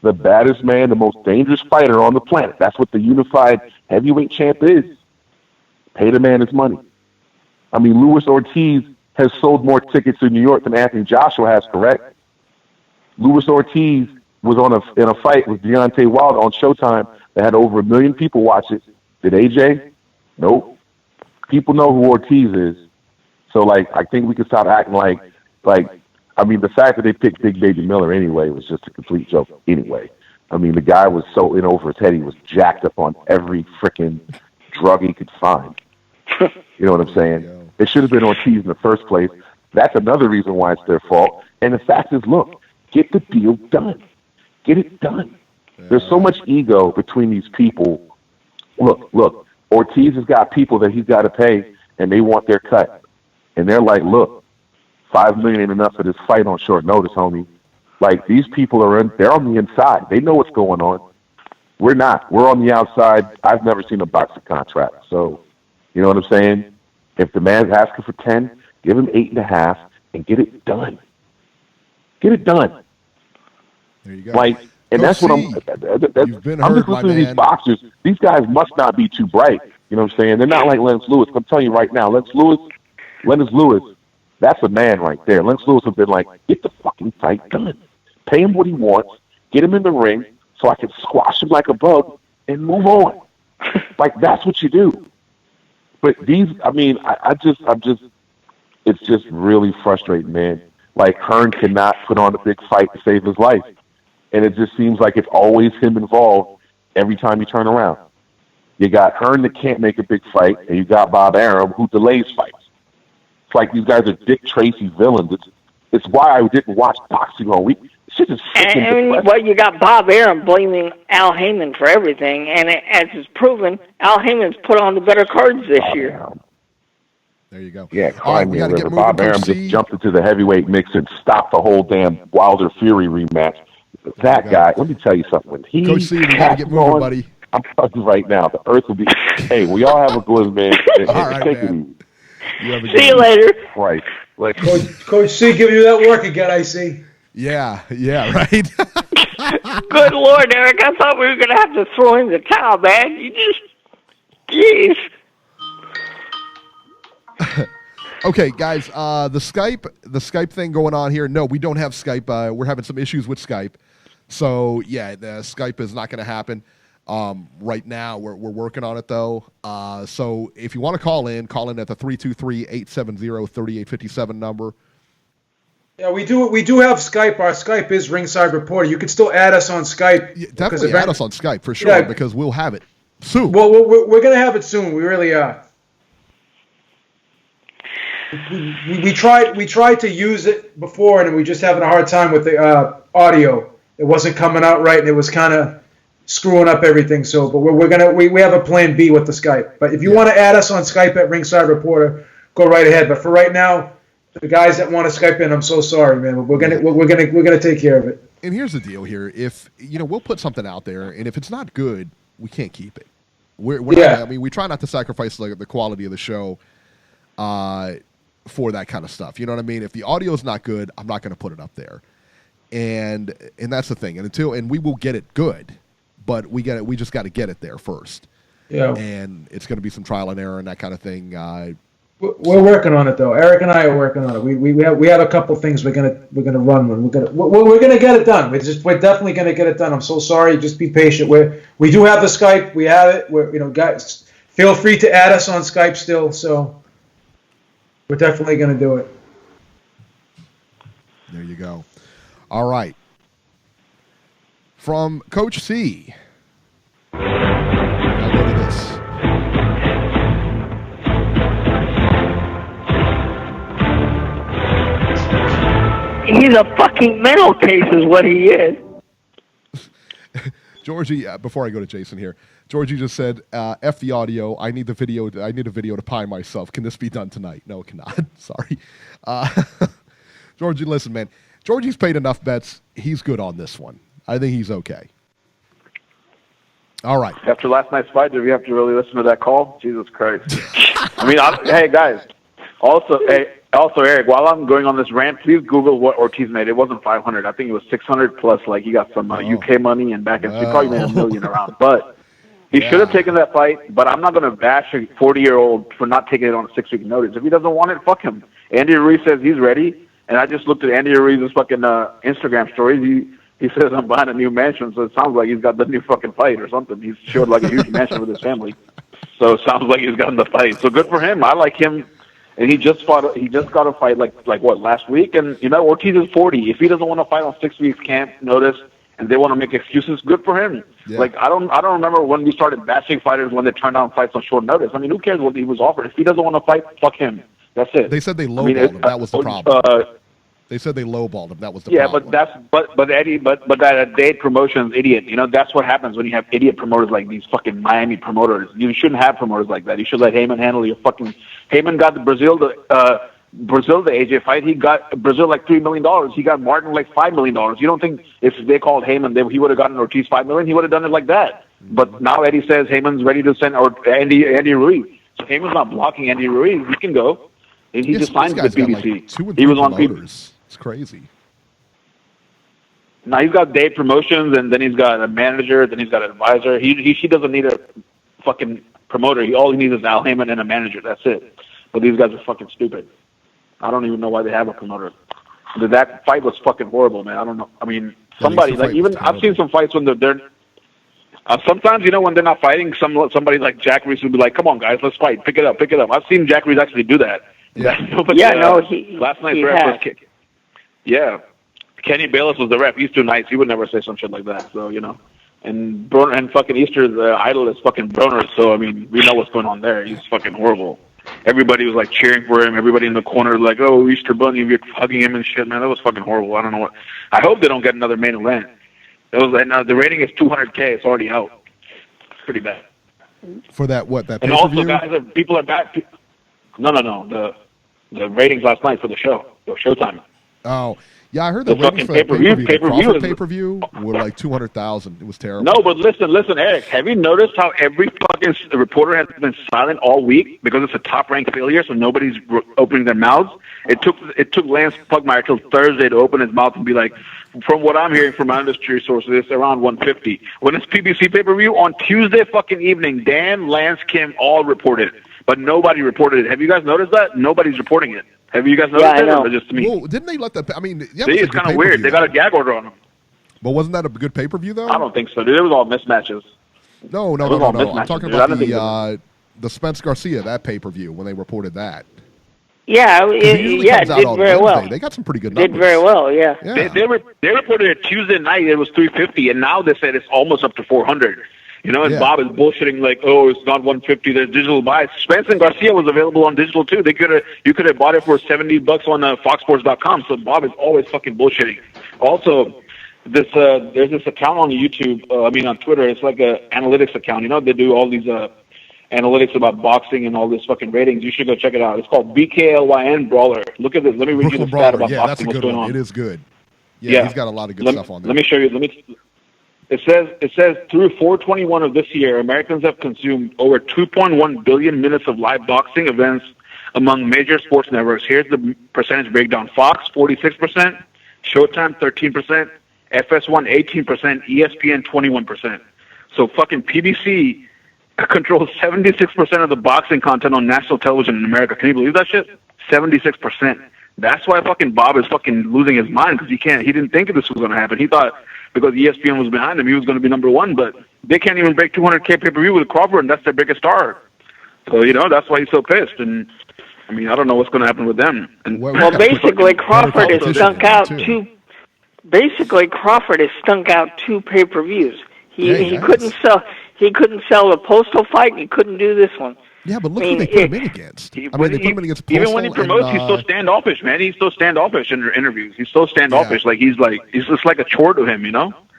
the baddest man, the most dangerous fighter on the planet. That's what the unified heavyweight champ is. Pay the man his money. I mean, Luis Ortiz has sold more tickets in New York than Anthony Joshua has, correct? Luis Ortiz was in a fight with Deontay Wilder on Showtime that had over 1 million people watch it. Did AJ? Nope. People know who Ortiz is. So, like, I think we can stop acting like, I mean, the fact that they picked Big Baby Miller anyway was just a complete joke anyway. I mean, the guy was so in over his head, he was jacked up on every freaking drug he could find. You know what I'm saying? It should have been Ortiz in the first place. That's another reason why it's their fault. And the fact is, look, get the deal done. Get it done. There's so much ego between these people. Look, Ortiz has got people that he's got to pay, and they want their cut. And they're like, look, $5 million ain't enough for this fight on short notice, homie. Like, these people they're on the inside. They know what's going on. We're not. We're on the outside. I've never seen a boxing contract. So, you know what I'm saying? If the man's asking for 10, give him 8.5 and get it done. Get it done. There you go. Like, and that's what I'm just listening to these boxers. These guys must not be too bright. You know what I'm saying? They're not like Lennox Lewis. I'm telling you right now, Lennox Lewis, that's a man right there. Lennox Lewis have been like, get the fucking fight done. Pay him what he wants. Get him in the ring so I can squash him like a bug and move on. Like, that's what you do. But these, I mean, it's just really frustrating, man. Like, Hearn cannot put on a big fight to save his life. And it just seems like it's always him involved every time you turn around. You got Hearn that can't make a big fight, and you got Bob Arum who delays fights. It's like these guys are Dick Tracy villains. It's why I didn't watch boxing all week. Shit is and well, you got Bob Arum blaming Al Heyman for everything, and as is proven, Al Heyman's put on the better cards this year. There you go. Yeah, all right, we got to get moving. Bob Arum just jumped into the heavyweight mix and stopped the whole damn Wilder Fury rematch. That guy, let me tell you something. When he Coach C, we got to get moving, buddy. I'm telling you right now, the earth will be. Hey, we all have a good man. All right, man. See you later. Right. Like, Coach C, give you that work again, I see. Yeah, right. Good Lord, Eric, I thought we were going to have to throw in the towel, man. You just, jeez. Okay, guys, the Skype thing going on here. No, we don't have Skype. We're having some issues with Skype. So, yeah, the Skype is not going to happen right now. We're working on it, though. So if you want to call in at the 323-870-3857 number. Yeah, we do have Skype. Our Skype is Ringside Reporter. You can still add us on Skype. Yeah, definitely add us on Skype for sure, because we'll have it soon. Well, we're going to have it soon. We really are. We tried to use it before, and we just having a hard time with the audio. It wasn't coming out right, and it was kind of screwing up everything. So, but we have a plan B with the Skype. But if you want to add us on Skype at Ringside Reporter, go right ahead. But for right now, the guys that want to Skype in, I'm so sorry, man. We're gonna take care of it. And here's the deal here: if we'll put something out there, and if it's not good, we can't keep it. We're not, I mean, we try not to sacrifice the quality of the show for that kind of stuff. You know what I mean? If the audio is not good, I'm not going to put it up there. And that's the thing. And we will get it good, but we just got to get it there first. Yeah. And it's going to be some trial and error and that kind of thing. We're working on it, though. Eric and I are working on it. We have a couple things we're gonna run with. We're gonna get it done. We're definitely gonna get it done. I'm so sorry. Just be patient. We do have the Skype. We have it. Guys, feel free to add us on Skype still. So we're definitely gonna do it. There you go. All right. From Coach C. Now go to this. He's a fucking mental case is what he is. Georgie, before I go to Jason here, Georgie just said, F the audio. I need a video to pie myself. Can this be done tonight? No, it cannot. Sorry. Georgie, listen, man. Georgie's paid enough bets. He's good on this one. I think he's okay. All right. After last night's fight, did we have to really listen to that call? Jesus Christ. I mean, hey, guys. Also, Eric, while I'm going on this rant, please Google what Ortiz made. It wasn't 500. I think it was 600 plus. Like, he got some UK money and back end. He probably made $1 million around. But he should have taken that fight. But I'm not going to bash a 40-year-old for not taking it on a 6-week notice. If he doesn't want it, fuck him. Andy Ruiz says he's ready. And I just looked at Andy Ruiz's fucking Instagram stories. He says I'm buying a new mansion, so it sounds like he's got the new fucking fight or something. He's showed like a huge mansion with his family. So it sounds like he's gotten the fight. So good for him. I like him. And he just got a fight like what, last week? And Ortiz is 40. If he doesn't want to fight on 6 weeks camp notice, and they want to make excuses, good for him. Yeah. Like I don't remember when we started bashing fighters when they turned down fights on short notice. I mean, who cares what he was offered? If he doesn't want to fight, fuck him. That's it. They said they lowballed him. That was the problem. They said they lowballed him. That was the problem. But that Dade Promotions idiot. That's what happens when you have idiot promoters like these fucking Miami promoters. You shouldn't have promoters like that. You should let Heyman handle your fucking. Heyman got the Brazil the AJ fight. He got Brazil like $3 million. He got Martin like $5 million. You don't think if they called Heyman, he would have gotten Ortiz $5 million? He would have done it like that. But now Eddie says Heyman's ready to send Andy Ruiz. So Heyman's not blocking Andy Ruiz. He can go. And he just signed with PBC. Like he was on PBC. It's crazy. Now he's got Dade Promotions, and then he's got a manager, then he's got an advisor. He doesn't need a fucking promoter. All he needs is Al Heyman and a manager. That's it. But these guys are fucking stupid. I don't even know why they have a promoter. That fight was fucking horrible, man. I don't know. I mean, somebody like even I've seen some fights when they're sometimes when they're not fighting, somebody like Jacques will be like, "Come on, guys, let's fight. Pick it up, pick it up." I've seen Jacques actually do that. Yeah. Last night's ref was yeah. Kenny Bayless was the ref. He's too nice. He would never say some shit like that. So and Broner and fucking Easter's idol is fucking Broner. So I mean, we know what's going on there. He's fucking horrible. Everybody was like cheering for him. Everybody in the corner like, "Oh, Easter Bunny," you're hugging him and shit, man. That was fucking horrible. I don't know what. I hope they don't get another main event. It was like, now the rating is 200K. It's already out. It's pretty bad. For that that and also guys, people are back. No. The ratings last night for the show, Showtime. Oh, yeah, I heard the ratings for the pay-per-view were like 200,000. It was terrible. No, but listen, Eric, have you noticed how every fucking reporter has been silent all week because it's a top-ranked failure, so nobody's opening their mouths? It took Lance Pugmire till Thursday to open his mouth and be like, from what I'm hearing from my industry sources, it's around 150. When it's PBC pay-per-view, on Tuesday fucking evening, Dan, Lance, Kim all reported, but nobody reported it. Have you guys noticed that? Nobody's reporting it. Have you guys noticed it? Or just me? Well, didn't they let that? I mean, yeah, it's kind of weird. They got a gag order on them. But wasn't that a good pay-per-view though? I don't think so, dude. It was all mismatches. No. I'm talking about the Spence Garcia, that pay-per-view when they reported that. Yeah, it did very well. They got some pretty good numbers. Did very well, yeah. They reported it Tuesday night. It was 350, and now they said it's almost up to 400. And Bob is bullshitting like, oh, it's not 150. There's digital buys. Spence and Garcia was available on digital too. You could have bought it for $70 on FoxSports.com. So Bob is always fucking bullshitting. Also, there's this account on YouTube. On Twitter. It's like a analytics account. They do all these analytics about boxing and all this fucking ratings. You should go check it out. It's called BKLYN Brawler. Look at this. Let me read you the stat about boxing. That's a good what's going one. on. It is good. Yeah, he's got a lot of good stuff on there. Let me show you. It says through 421 of this year, Americans have consumed over 2.1 billion minutes of live boxing events among major sports networks. Here's the percentage breakdown. Fox, 46%, Showtime, 13%, FS1, 18%, ESPN, 21%. So fucking PBC controls 76% of the boxing content on national television in America. Can you believe that shit? 76%. That's why fucking Bob is fucking losing his mind because he didn't think this was going to happen. He thought because ESPN was behind him, he was going to be number one, but they can't even break 200K pay-per-view with Crawford, and that's their biggest star. So, that's why he's so pissed. And, I don't know what's going to happen with them. And basically, Crawford has stunk out two. Basically, Crawford has stunk out two pay-per-views. He couldn't sell. He couldn't sell the Postol fight, and he couldn't do this one. Yeah, but look who they put him in against. They put him in against Postol. Even when he promotes, he's so standoffish, man. He's so standoffish in interviews. He's so standoffish. Yeah. It's just like a chore to him,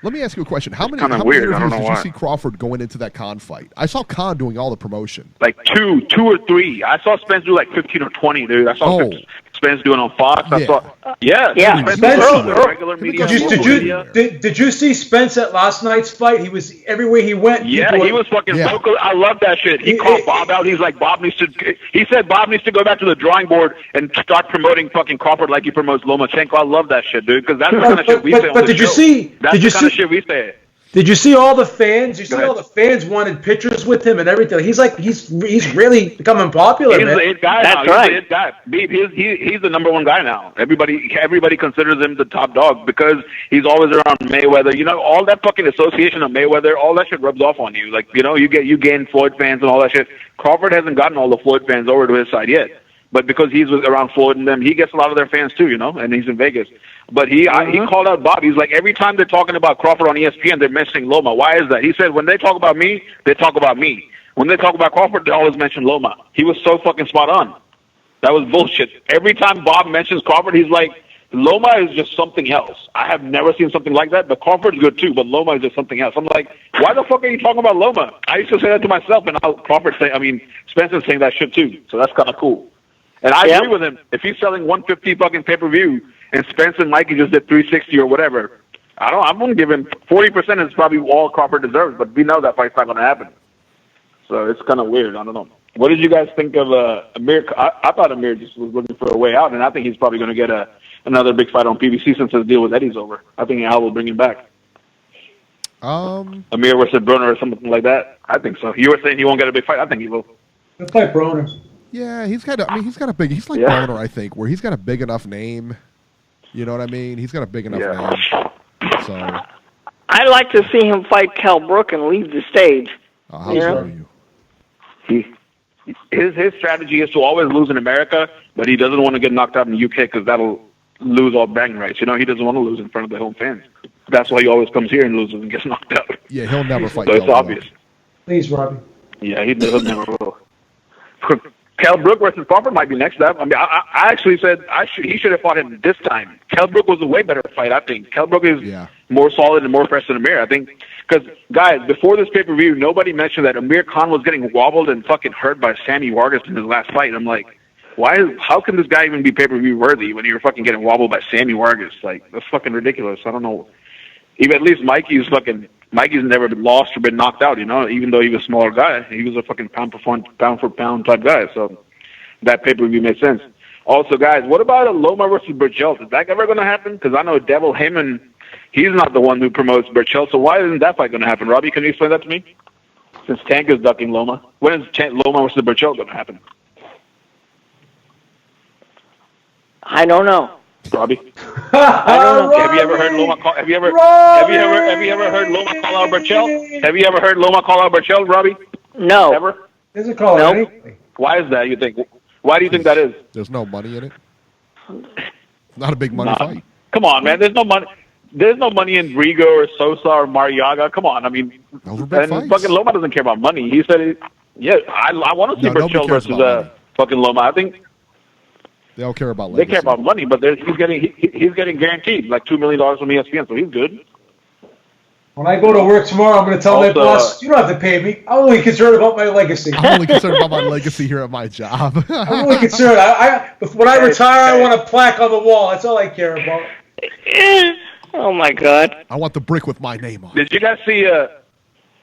Let me ask you a question. How many interviews did you see Crawford going into that Khan fight? I saw Khan doing all the promotion. Like two or three. I saw Spence do like 15 or 20, dude. I saw Spence doing on Fox. I saw. Spence regular media. Did you see Spence at last night's fight? He was everywhere he went. Yeah, he was fucking vocal. I love that shit. He called Bob out. He's like, he said Bob needs to go back to the drawing board and start promoting fucking Crawford like he promotes Lomachenko. I love that shit, dude, because that's the kind of shit we say on the show. Did you see? That's the kind of shit we say. Did you see all the fans? All the fans wanted pictures with him and everything. He's really becoming popular. He's man. the it guy now. That's right. He's the it guy. Beeb, he's the number one guy now. Everybody considers him the top dog because he's always around Mayweather. All that fucking association of Mayweather, all that shit rubs off on you. Like, you gain Floyd fans and all that shit. Crawford hasn't gotten all the Floyd fans over to his side yet. but because he's around Floyd and them, he gets a lot of their fans too, and he's in Vegas. But he called out Bob. He's like, every time they're talking about Crawford on ESPN, they're mentioning Loma. Why is that? He said, when they talk about me, they talk about me. When they talk about Crawford, they always mention Loma. He was so fucking spot on. That was bullshit. Every time Bob mentions Crawford, he's like, Loma is just something else. I have never seen something like that, but Crawford's good too, but Loma is just something else. I'm like, why the fuck are you talking about Loma? I used to say that to myself, and now Spencer's saying that shit too, so that's kind of cool. And I agree with him. If he's selling 150 fucking pay-per-view, and Spencer and Mikey just did 360 or whatever, I'm going to give him 40% is probably all Crawford deserves, but we know that fight's not going to happen. So it's kind of weird. I don't know. What did you guys think of Amir? I thought Amir just was looking for a way out, and I think he's probably going to get another big fight on PBC since his deal with Eddie's over. I think Al will bring him back. Amir versus Broner or something like that. I think so. You were saying he won't get a big fight. I think he will. He'll fight Broner. Yeah, he's like Broner, I think, where he's got a big enough name. You know what I mean? He's got a big enough name. So I'd like to see him fight Cal Brook and leave the stage. How dare you? His strategy is to always lose in America, but he doesn't want to get knocked out in the UK because that'll lose all bragging rights. He doesn't want to lose in front of the home fans. That's why he always comes here and loses and gets knocked out. Yeah, he'll never fight. So it's obvious. Please, Robbie. Yeah, he'll never will. Cal Brook versus Crawford might be next up. I mean, I actually said he should have fought him this time. Cal Brook was a way better fight, I think. Cal Brook is more solid and more fresh than Amir, I think. Because, guys, before this pay-per-view, nobody mentioned that Amir Khan was getting wobbled and fucking hurt by Sammy Vargas in his last fight. I'm like, how can this guy even be pay-per-view worthy when you're fucking getting wobbled by Sammy Vargas? Like, that's fucking ridiculous. I don't know. Even at least Mikey's never been lost or been knocked out, even though he was a smaller guy. He was a fucking pound for pound type guy. So that pay-per-view made sense. Also, guys, what about a Loma versus Burchell? Is that ever going to happen? Because I know Devil Heyman, he's not the one who promotes Burchell. So why isn't that fight going to happen? Robbie, can you explain that to me? Since Tank is ducking Loma. When is Loma versus Burchell going to happen? I don't know. Robbie, I don't know. Have you ever heard Loma call? Have you ever heard Loma call out Burchell? Have you ever heard Loma call out Burchell, Robbie? No. Ever? Doesn't call out anything. Why is that? You think? Why do you think that is? There's no money in it. Not a big money fight. Come on, man. There's no money. There's no money in Rigo or Sosa or Mariaga. Come on. I mean, and fucking Loma doesn't care about money. He said, I want to see Burchell versus fucking Loma. I think. They don't care about legacy. They care about money, but he's getting guaranteed like $2 million from ESPN, so he's good. When I go to work tomorrow, I'm going to tell my boss, you don't have to pay me. I'm only concerned about my legacy. I'm only concerned about my legacy here at my job. I'm only concerned. When I retire, I want a plaque on the wall. That's all I care about. Oh, my God. I want the brick with my name on it.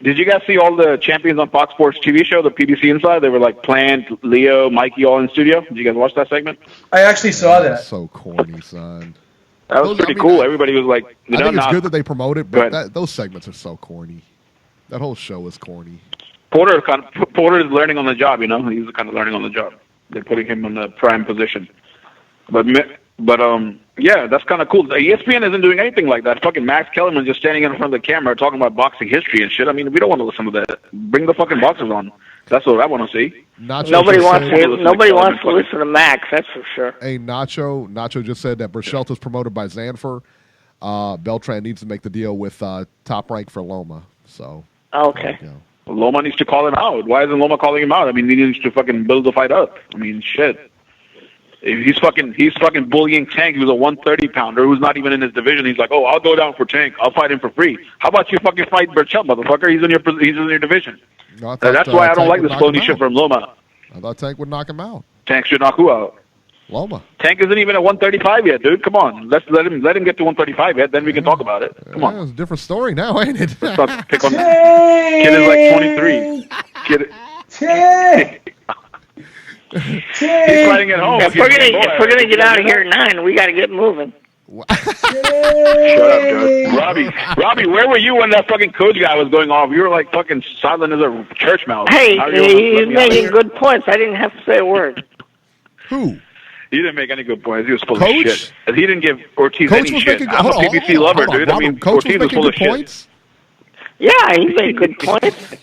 Did you guys see all the champions on Fox Sports TV show, the PBC Inside? They were like Plant, Leo, Mikey, all in studio. Did you guys watch that segment? I actually saw that. So corny, son. That was pretty cool. Everybody was like, I think it's good that they promote it, but those segments are so corny. That whole show is corny. Porter is learning on the job. He's kind of learning on the job. They're putting him in the prime position. But yeah, that's kind of cool. ESPN isn't doing anything like that. Fucking Max Kellerman's just standing in front of the camera talking about boxing history and shit. I mean, we don't want to listen to that. Bring the fucking boxers on. That's what I want to see. Nobody wants to listen to Max, that's for sure. Hey, Nacho just said that Burchell is promoted by Zanfer. Beltran needs to make the deal with Top Rank for Loma. So okay. Loma needs to call him out. Why isn't Loma calling him out? I mean, he needs to fucking build the fight up. I mean, shit. He's fucking bullying Tank, who's a 130-pounder who's not even in his division. He's like, I'll go down for Tank. I'll fight him for free. How about you fucking fight Burchell, motherfucker? He's in your division. No, that's why I don't like this phony shit from Loma. I thought Tank would knock him out. Tank should knock who out? Loma. Tank isn't even at 135 yet, dude. Come on, let him get to 135 yet. Then we can talk about it. Come on. It's a different story now, ain't it? Let's not pick on kid is like 23. He's fighting at home. If we're gonna get out of here at 9, we got to get moving. Shut up, Judge. Robbie, where were you when that fucking coach guy was going off? You were like fucking silent as a church mouse. Hey, he's making good points. I didn't have to say a word. Who? He didn't make any good points. He was full of shit. He didn't give Ortiz any shit. I'm a PBC lover, dude. I mean, Ortiz was full of shit. Yeah, he made good points.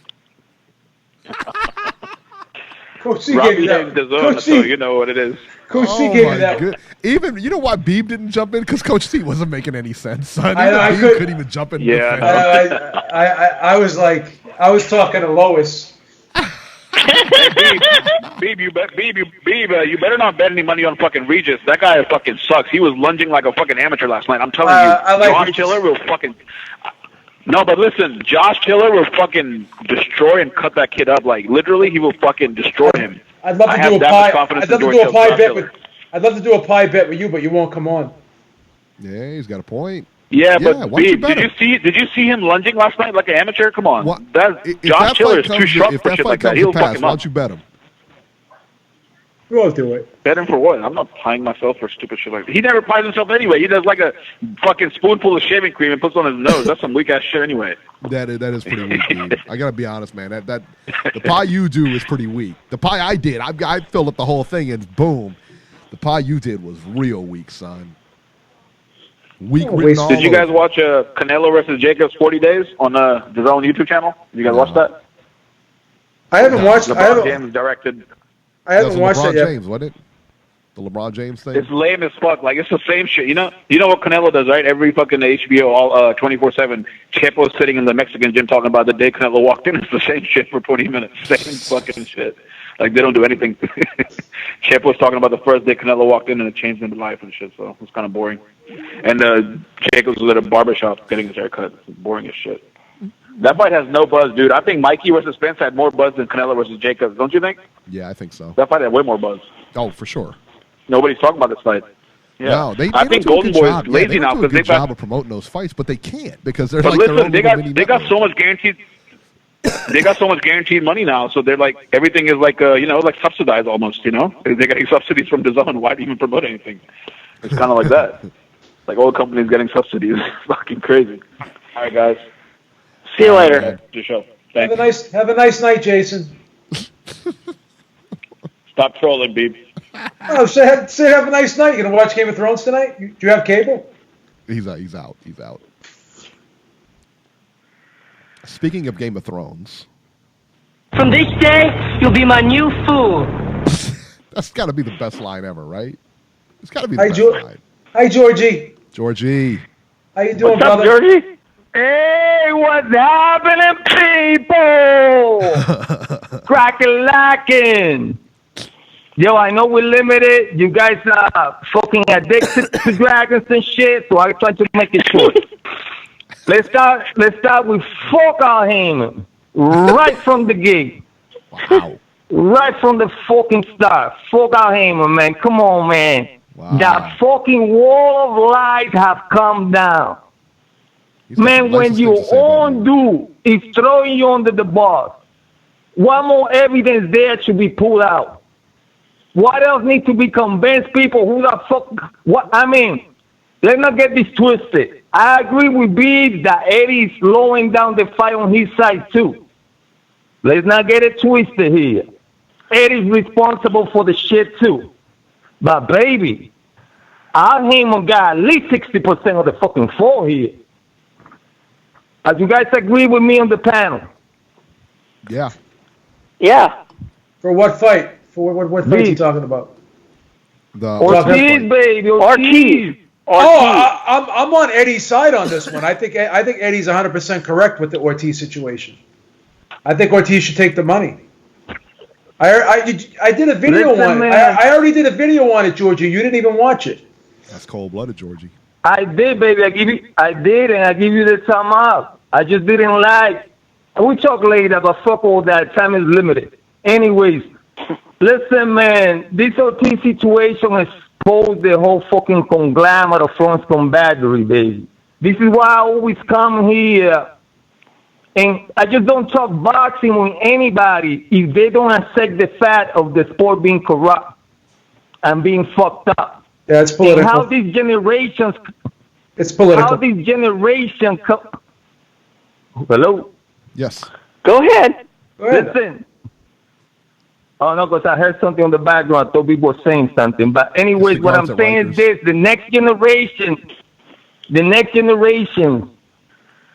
Coach C Robbie gave you hates that. DAZN, Coach so C, you know what it is. Coach C Oh gave my you that. good. Even you know why Beeb didn't jump in because Coach C wasn't making any sense. Son. I know, I Beeb couldn't- couldn't even jump in. Yeah, defense. I was like, I was talking to Lois. Beeb, you better not bet any money on fucking Regis. That guy fucking sucks. He was lunging like a fucking amateur last night. I'm telling you, I like Josh Regis. Tiller will fucking. No, but listen, Josh Tiller will fucking destroy and cut that kid up. Like literally, he will fucking destroy him. I'd love to I have do a that much pie. confidence I'd love in to do a Josh pie bet Tiller. with. I'd love to do a pie bet with you, but you won't come on. Yeah, he's got a point. Yeah, but why don't you Beeb, bet did you see him lunging last night like an amateur? Come on, What? If Josh that Tiller fight is too comes to- sharp if for that shit fight like that. comes He'll to fuck pass, him why up. don't you bet him? We'll do it. Bet him for what? I'm not tying myself for stupid shit like that. He never pies himself anyway. He does like a fucking spoonful of shaving cream and puts it on his nose. That's some weak ass shit anyway. That is pretty weak, dude. I gotta be honest, man. That the pie you do is pretty weak. The pie I did, I filled up the whole thing and boom, the pie you did was real weak, son. Weak written all Did you guys over. watch Canelo versus Jacobs 40 Days on the DAZN YouTube channel? You guys watch that? I haven't watched. I LeBron haven't, James directed. I haven't That's watched LeBron it yet. James, wasn't it? The LeBron James thing. It's lame as fuck. Like it's the same shit. You know what Canelo does, right? Every fucking HBO, all 24/7. Chepo's sitting in the Mexican gym talking about the day Canelo walked in. It's the same shit for 20 minutes. Same fucking shit. Like they don't do anything. Chepo's talking about the first day Canelo walked in and it changed his life and shit. So it's kind of boring. And Jacobs was at a barbershop getting his hair cut. It's boring as shit. That fight has no buzz, dude. I think Mikey versus Spence had more buzz than Canelo versus Jacobs. Don't you think? Yeah, I think so. That fight had way more buzz. Oh, for sure. Nobody's talking about this fight. Yeah. No, they I don't think do a Golden good Boy job. is lazy they now don't do a because good they got. job of promoting those fights, but they can't because they're But like their listen, own they little mini got network. so much guaranteed. They got so much guaranteed money now, so they're like everything is like like subsidized almost. You know, they're getting subsidies from DAZN. Why do you even promote anything? It's kind of like that. Like all companies getting subsidies. It's fucking crazy. All right, guys. See you later. Your show. Have Thanks. a nice night, Jason. Stop trolling, Beeb. Oh, say have a nice night. You gonna watch Game of Thrones tonight? Do you have cable? He's out. Speaking of Game of Thrones, From this day, you'll be my new fool. that's got to be the best line ever, right? It's got to be the Hi, best George. line. Hi, Georgie. Georgie. How you doing, What's up, brother? Georgie? Hey, what's happening, people? Crack-a-lackin'. Yo, I know we're limited. You guys are fucking addicted to dragons and shit, so I try to make it short. Let's start with fuck Aime. Right from the gate. Wow. Right from the fucking start. Fuck Aime, man. Come on, man. Wow. That fucking wall of lies have come down. He's got Man, some when nicest you things to say about him. undo, it's throwing you under the bus. What more evidence there should be pulled out? What else needs to be convinced people who the fuck? What I mean, let's not get this twisted. I agree with Beeb that Eddie is slowing down the fight on his side too. Let's not get it twisted here. Eddie's responsible for the shit too. But baby, Aime got at least 60% of the fucking fall here. As you guys agree with me on the panel. Yeah. Yeah. For what fight? For what fight you Me. talking about? The Ortiz, baby, Ortiz. Oh, I'm on Eddie's side on this one. I think Eddie's 100% correct with the Ortiz situation. I think Ortiz should take the money. I did a video Listen, on it. man. I already did a video on it, Georgie. You didn't even watch it. That's cold-blooded, Georgie. I did, baby. I did, and I give you the time out. I just didn't like. We talk later, but fuck all that. Time is limited. Anyways, listen, man. This Ortiz situation exposed the whole fucking conglomerate of France combattery, baby. This is why I always come here, and I just don't talk boxing with anybody if they don't accept the fact of the sport being corrupt and being fucked up. Yeah, it's And political. how these generations, It's political. how these generations come. Hello? Yes. Go ahead. Go ahead. Listen. Oh, no, because I heard something in the background. I thought people were saying something. But anyways, It's the what I'm guys at saying is Rikers. this. The next generation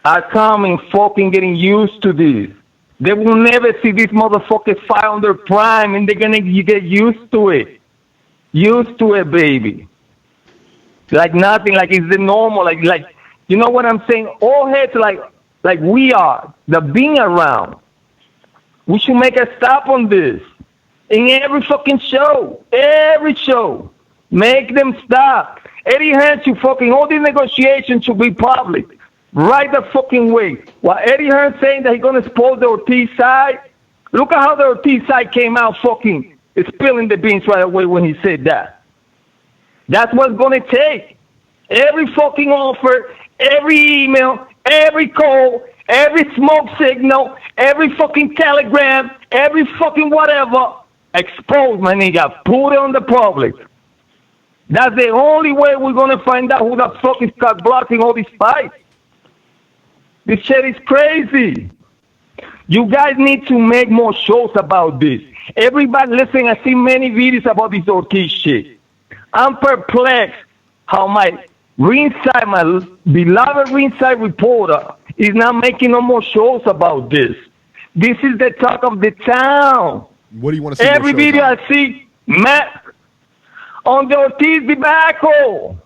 are coming fucking getting used to this. They will never see these motherfuckers fight on their prime, and they're gonna get used to it. Used to it, baby. Like nothing, like it's the normal, like you know what I'm saying? All heads like we are, the being around. We should make a stop on this. In every fucking show. Every show. Make them stop. Eddie Hearn should fucking, all these negotiations should be public. Right the fucking way. While Eddie Hearn saying that he's going to spoil the Ortiz side, look at how the Ortiz side came out fucking spilling the beans right away when he said that. That's what's going to take. Every fucking offer, every email, every call, every smoke signal, every fucking telegram, every fucking whatever, expose, my nigga. Put it on the public. That's the only way we're going to find out who the fuck is blocking all these fights. This shit is crazy. You guys need to make more shows about this. Everybody, listen, I see many videos about this Ortiz shit. I'm perplexed how my Ringside, my beloved Ringside Reporter, is not making no more shows about this. This is the talk of the town. What do you want to see? Every video I see, Matt, on the Ortiz debacle.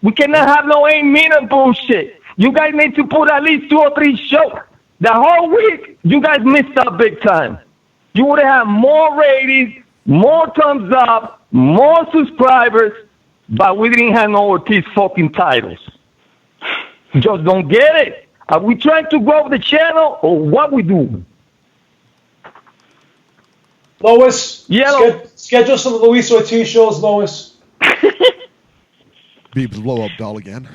We cannot have no 8-minute bullshit. You guys need to put at least 2 or 3 shows. The whole week, you guys missed out big time. You would have more ratings, more thumbs up, more subscribers, but we didn't have no Ortiz fucking titles. Just don't get it. Are we trying to grow the channel or what we do? Lois, Yellow. Schedule some Luis Ortiz shows, Lois. Beeb's blow up doll again.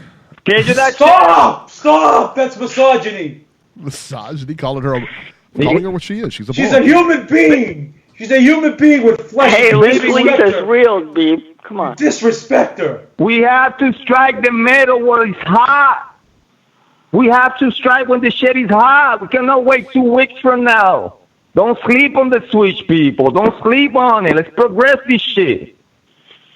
Stop! That's misogyny. Misogyny? Calling her what she is. She's a She's a human being. She's a human being with flesh. Hey, Lisa's real, Beeb. Come on. Disrespect her. We have to strike the middle where it's hot. We have to strike when the shit is hot. We cannot wait 2 weeks from now. Don't sleep on the switch, people. Don't sleep on it. Let's progress this shit.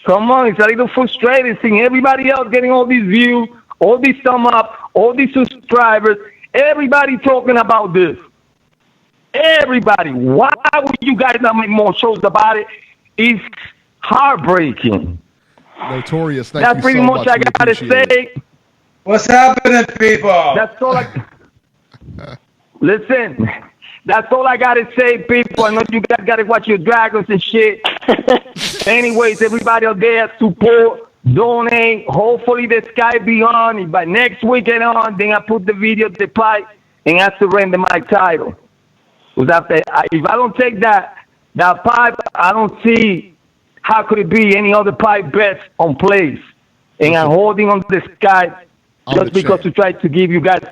Come on, it's a little frustrating seeing everybody else getting all these views, all these thumb up, all these subscribers, everybody talking about this. Everybody. Why would you guys not make more shows about it? It's heartbreaking. Notorious. Thank That's you pretty so much I gotta say. What's happening, people? That's all Listen, that's all I gotta say, people. I know you guys gotta watch your dragons and shit. Anyways, everybody out there, support, donate. Hopefully the sky be on. If by next weekend on, then I put the video to the pipe and I surrender my title. Because if I don't take that pipe, I don't see how could it be any other pipe bets on place. And I'm holding on to the sky just because to try to give you guys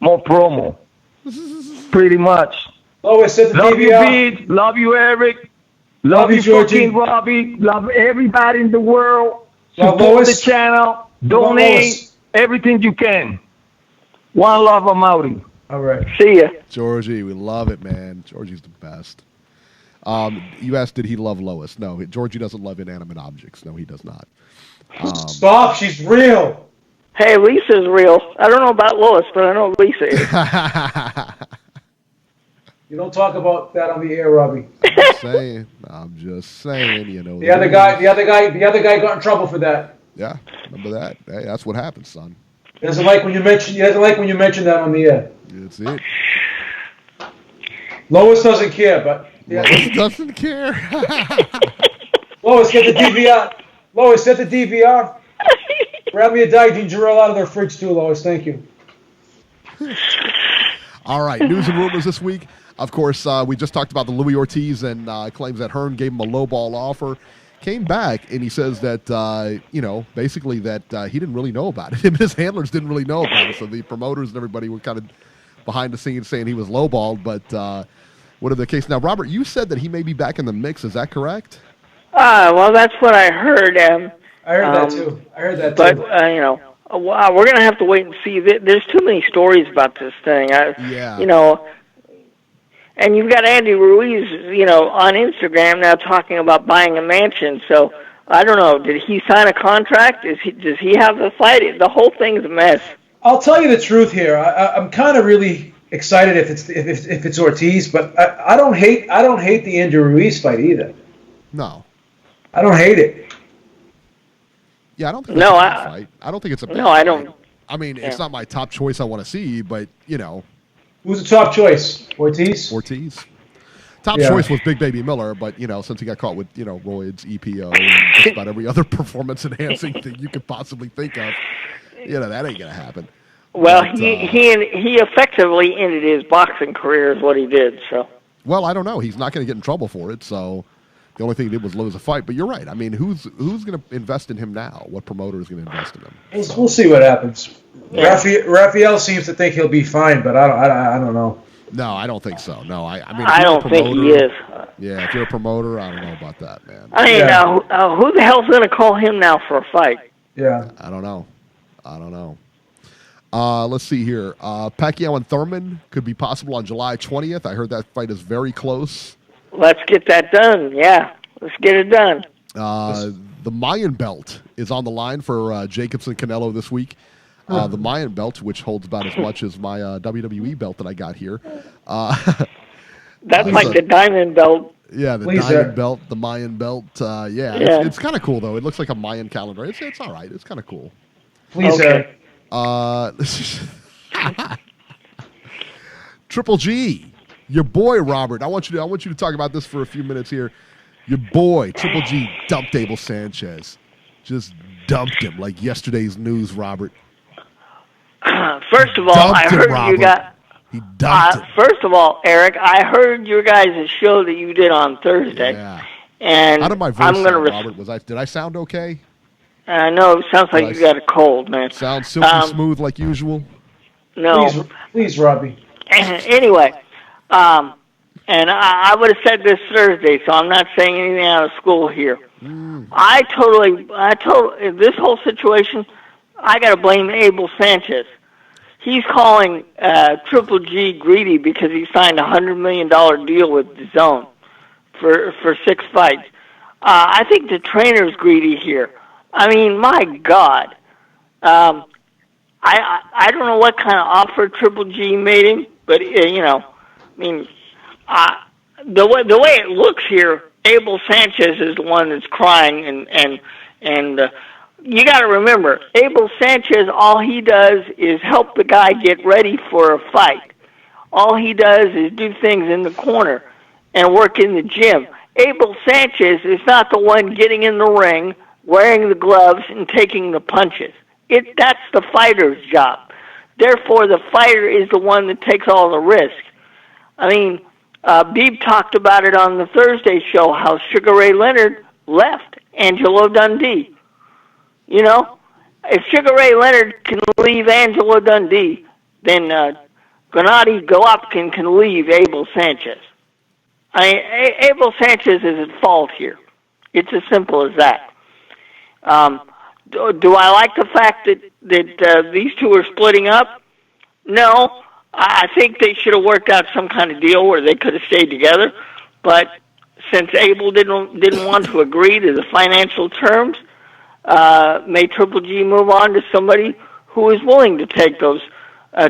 more promo. Pretty much. Lois, set the love DVR. you, Beeb. Love you, Eric. Love you, fucking Robbie. Love everybody in the world. Support the channel. Donate everything you can. One love, I'm outing. All right. See ya. Georgie, we love it, man. Georgie's the best. You asked, did he love Lois? No, Georgie doesn't love inanimate objects. No, he does not. Stop, she's real. Hey, Lisa's real. I don't know about Lois, but I know Lisa is. You don't talk about that on the air, Robbie. I'm just saying, you know. The other guy got in trouble for that. Yeah, remember that? Hey, that's what happens, son. He doesn't like when you mention that on the air. That's it. Lois doesn't care, but Lois doesn't care. Lois, get the DVR. Lois, set the DVR. Grab me a Diet Ginger out of their fridge too, Lois. Thank you. All right, news and rumors this week. Of course, we just talked about the Louis Ortiz and claims that Hearn gave him a lowball offer. Came back and he says that, basically that he didn't really know about it. Him and his handlers didn't really know about it. So the promoters and everybody were kind of behind the scenes saying he was lowballed. But what is the case? Now, Robert, you said that he may be back in the mix. Is that correct? Well, that's what I heard. I heard that too. But, we're going to have to wait and see. There's too many stories about this thing. And you've got Andy Ruiz, on Instagram now talking about buying a mansion. So, I don't know. Did he sign a contract? Does he have the fight? The whole thing's a mess. I'll tell you the truth here. I'm kind of really excited if it's Ortiz, but I don't hate the Andrew Ruiz fight either. No, I don't hate it. Yeah, I don't think it's a bad fight. I don't think it's a bad No, I fight. don't. I mean, it's not my top choice I want to see, but, Who's the top choice? Ortiz? Top choice was Big Baby Miller, but, since he got caught with, roids, EPO, and just about every other performance-enhancing thing you could possibly think of, that ain't going to happen. Well, But, he effectively ended his boxing career is what he did, so. Well, I don't know. He's not going to get in trouble for it, so the only thing he did was lose a fight. But you're right. I mean, who's going to invest in him now? What promoter is going to invest in him? We'll see what happens. Yeah. Raphael seems to think he'll be fine, but I don't know. No, I don't think so. No, I mean, I don't think he is. Yeah, if you're a promoter, I don't know about that, man. I mean, who the hell's going to call him now for a fight? Yeah. I don't know. Let's see here. Pacquiao and Thurman could be possible on July 20th. I heard that fight is very close. Let's get that done. Yeah, let's get it done. The Mayan belt is on the line for Jacobs and Canelo this week. The Mayan belt, which holds about as much as my WWE belt that I got here. That's like the diamond belt. Yeah, the diamond belt, the Mayan belt. It's kind of cool, though. It looks like a Mayan calendar. It's all right. It's kind of cool. Please, okay. Triple G, your boy Robert. I want you to talk about this for a few minutes here. Your boy Triple G dumped Abel Sanchez. Just dumped him like yesterday's news, Robert. First of all, I heard you got. He dumped him. First of all, Eric, I heard your guys' show that you did on Thursday. Yeah. And how did my voice sound, Robert? Did I sound okay? No, it sounds like you got a cold, man. Sound silky smooth like usual? No. Please, Robbie. Anyway, and I would have said this Thursday, so I'm not saying anything out of school here. I totally, this whole situation, I got to blame Abel Sanchez. He's calling Triple G greedy because he signed a $100 million deal with DAZN for 6 fights. I think the trainer's greedy here. I mean, my God. I don't know what kind of offer Triple G made him, but, the way it looks here, Abel Sanchez is the one that's crying, and you got to remember, Abel Sanchez, all he does is help the guy get ready for a fight. All he does is do things in the corner and work in the gym. Abel Sanchez is not the one getting in the ring, wearing the gloves, and taking the punches. That's the fighter's job. Therefore, the fighter is the one that takes all the risk. I mean, Beeb talked about it on the Thursday show, how Sugar Ray Leonard left Angelo Dundee. If Sugar Ray Leonard can leave Angelo Dundee, then Gennady Golovkin can leave Abel Sanchez. Abel Sanchez is at fault here. It's as simple as that. Do I like the fact that these two are splitting up? No. I think they should have worked out some kind of deal where they could have stayed together. But since Abel didn't want to agree to the financial terms, may Triple G move on to somebody who is willing to take those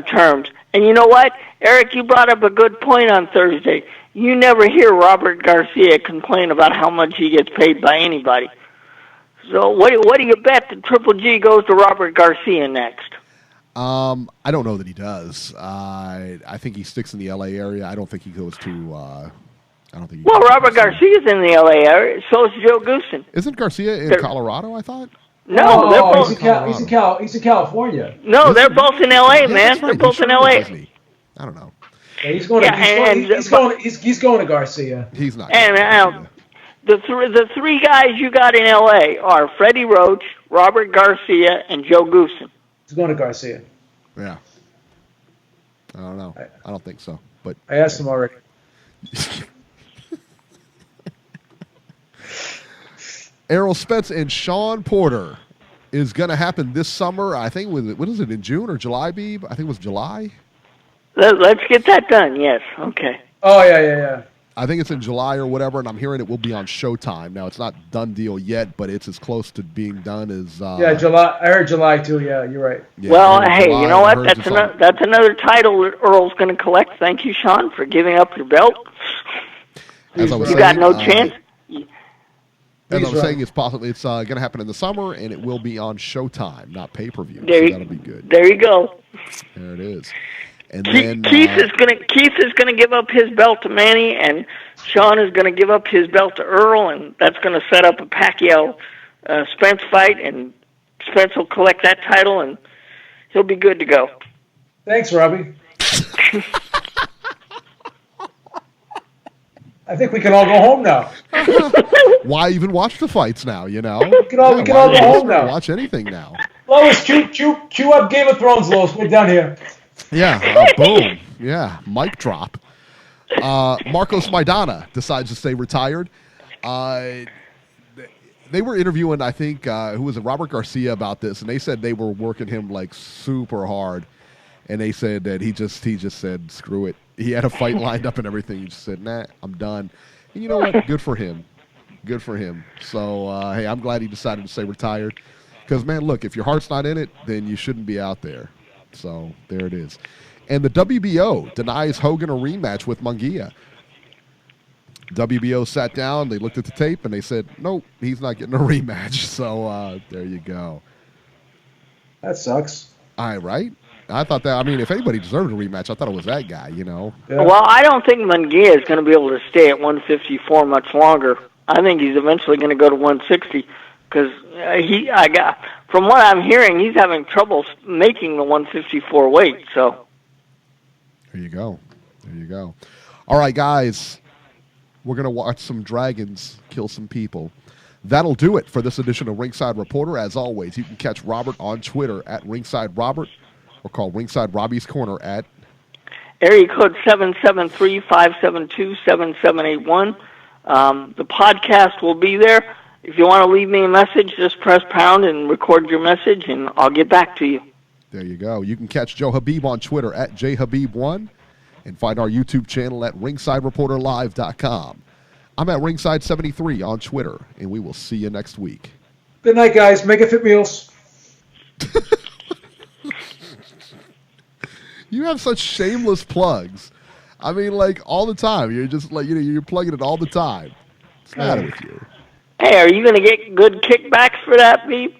terms. And you know what? Eric, you brought up a good point on Thursday. You never hear Robert Garcia complain about how much he gets paid by anybody. So what do you bet that Triple G goes to Robert Garcia next? I don't know that he does. I think he sticks in the L.A. area. I don't think he goes to. I don't think. Well, Robert Garcia's in the L.A. area. So is Joe Goosen. Isn't Garcia in Colorado? I thought. No, they're both. He's in California. No, they're both in L.A., man. They're both in L.A. I don't know. Yeah, he's going to Garcia. He's not. And the three guys you got in L.A. are Freddie Roach, Robert Garcia, and Joe Goosen. He's going to Garcia. Yeah. I don't know. I don't think so. But I asked him already. Errol Spence and Sean Porter is going to happen this summer. I think, what is it, in June or July, Beeb? I think it was July. Let's get that done, yes. Okay. Oh, yeah. I think it's in July or whatever, and I'm hearing it will be on Showtime. Now, it's not done deal yet, but it's as close to being done as... yeah, July. I heard July, too. Yeah, you're right. Yeah, Well, I heard hey, July, you know I what? heard it's That's another title that Earl's going to collect. Thank you, Sean, for giving up your belt. As I was You saying, got no chance. As I was saying, it's going to happen in the summer, and it will be on Showtime, not pay-per-view. There So you- that'll be good. There you go. There it is. And Keith then Keith is gonna give up his belt to Manny, and Sean is gonna give up his belt to Earl, and that's gonna set up a Pacquiao Spence fight, and Spence will collect that title, and he'll be good to go. Thanks, Robbie. I think we can all go home now. why even watch the fights now, you know? We can all go home now. Watch anything now. Lois, chew up Game of Thrones, Lois. We're done here. Yeah, boom. Yeah, mic drop. Marcos Maidana decides to stay retired. They were interviewing, I think, who was it, Robert Garcia about this, and they said they were working him like super hard, and they said that he just said screw it. He had a fight lined up and everything. He just said, nah, I'm done. And you know what? Good for him. Good for him. So hey, I'm glad he decided to stay retired. Because man, look, if your heart's not in it, then you shouldn't be out there. So there it is. And the WBO denies Hogan a rematch with Munguia. WBO sat down, they looked at the tape, and they said, nope, he's not getting a rematch. So there you go. That sucks. All right? I thought that, I mean, if anybody deserved a rematch, I thought it was that guy, you know? Yeah. Well, I don't think Munguia is going to be able to stay at 154 much longer. I think he's eventually going to go to 160 because from what I'm hearing, he's having trouble making the 154 weight. So there you go. There you go. All right, guys, we're going to watch some dragons kill some people. That'll do it for this edition of Ringside Reporter. As always, you can catch Robert on Twitter at Ringside Robert or call Ringside Robbie's Corner at area code 773-572-7781. The podcast will be there. If you want to leave me a message, just press pound and record your message, and I'll get back to you. There you go. You can catch Joe Habib on Twitter at JHabib1 and find our YouTube channel at RingsideReporterLive.com. I'm at Ringside73 on Twitter, and we will see you next week. Good night, guys. Make it fit meals. You have such shameless plugs. I mean, like, all the time. You're just like, you're plugging it all the time. What's the matter with you? Hey, are you going to get good kickbacks for that, Beeb?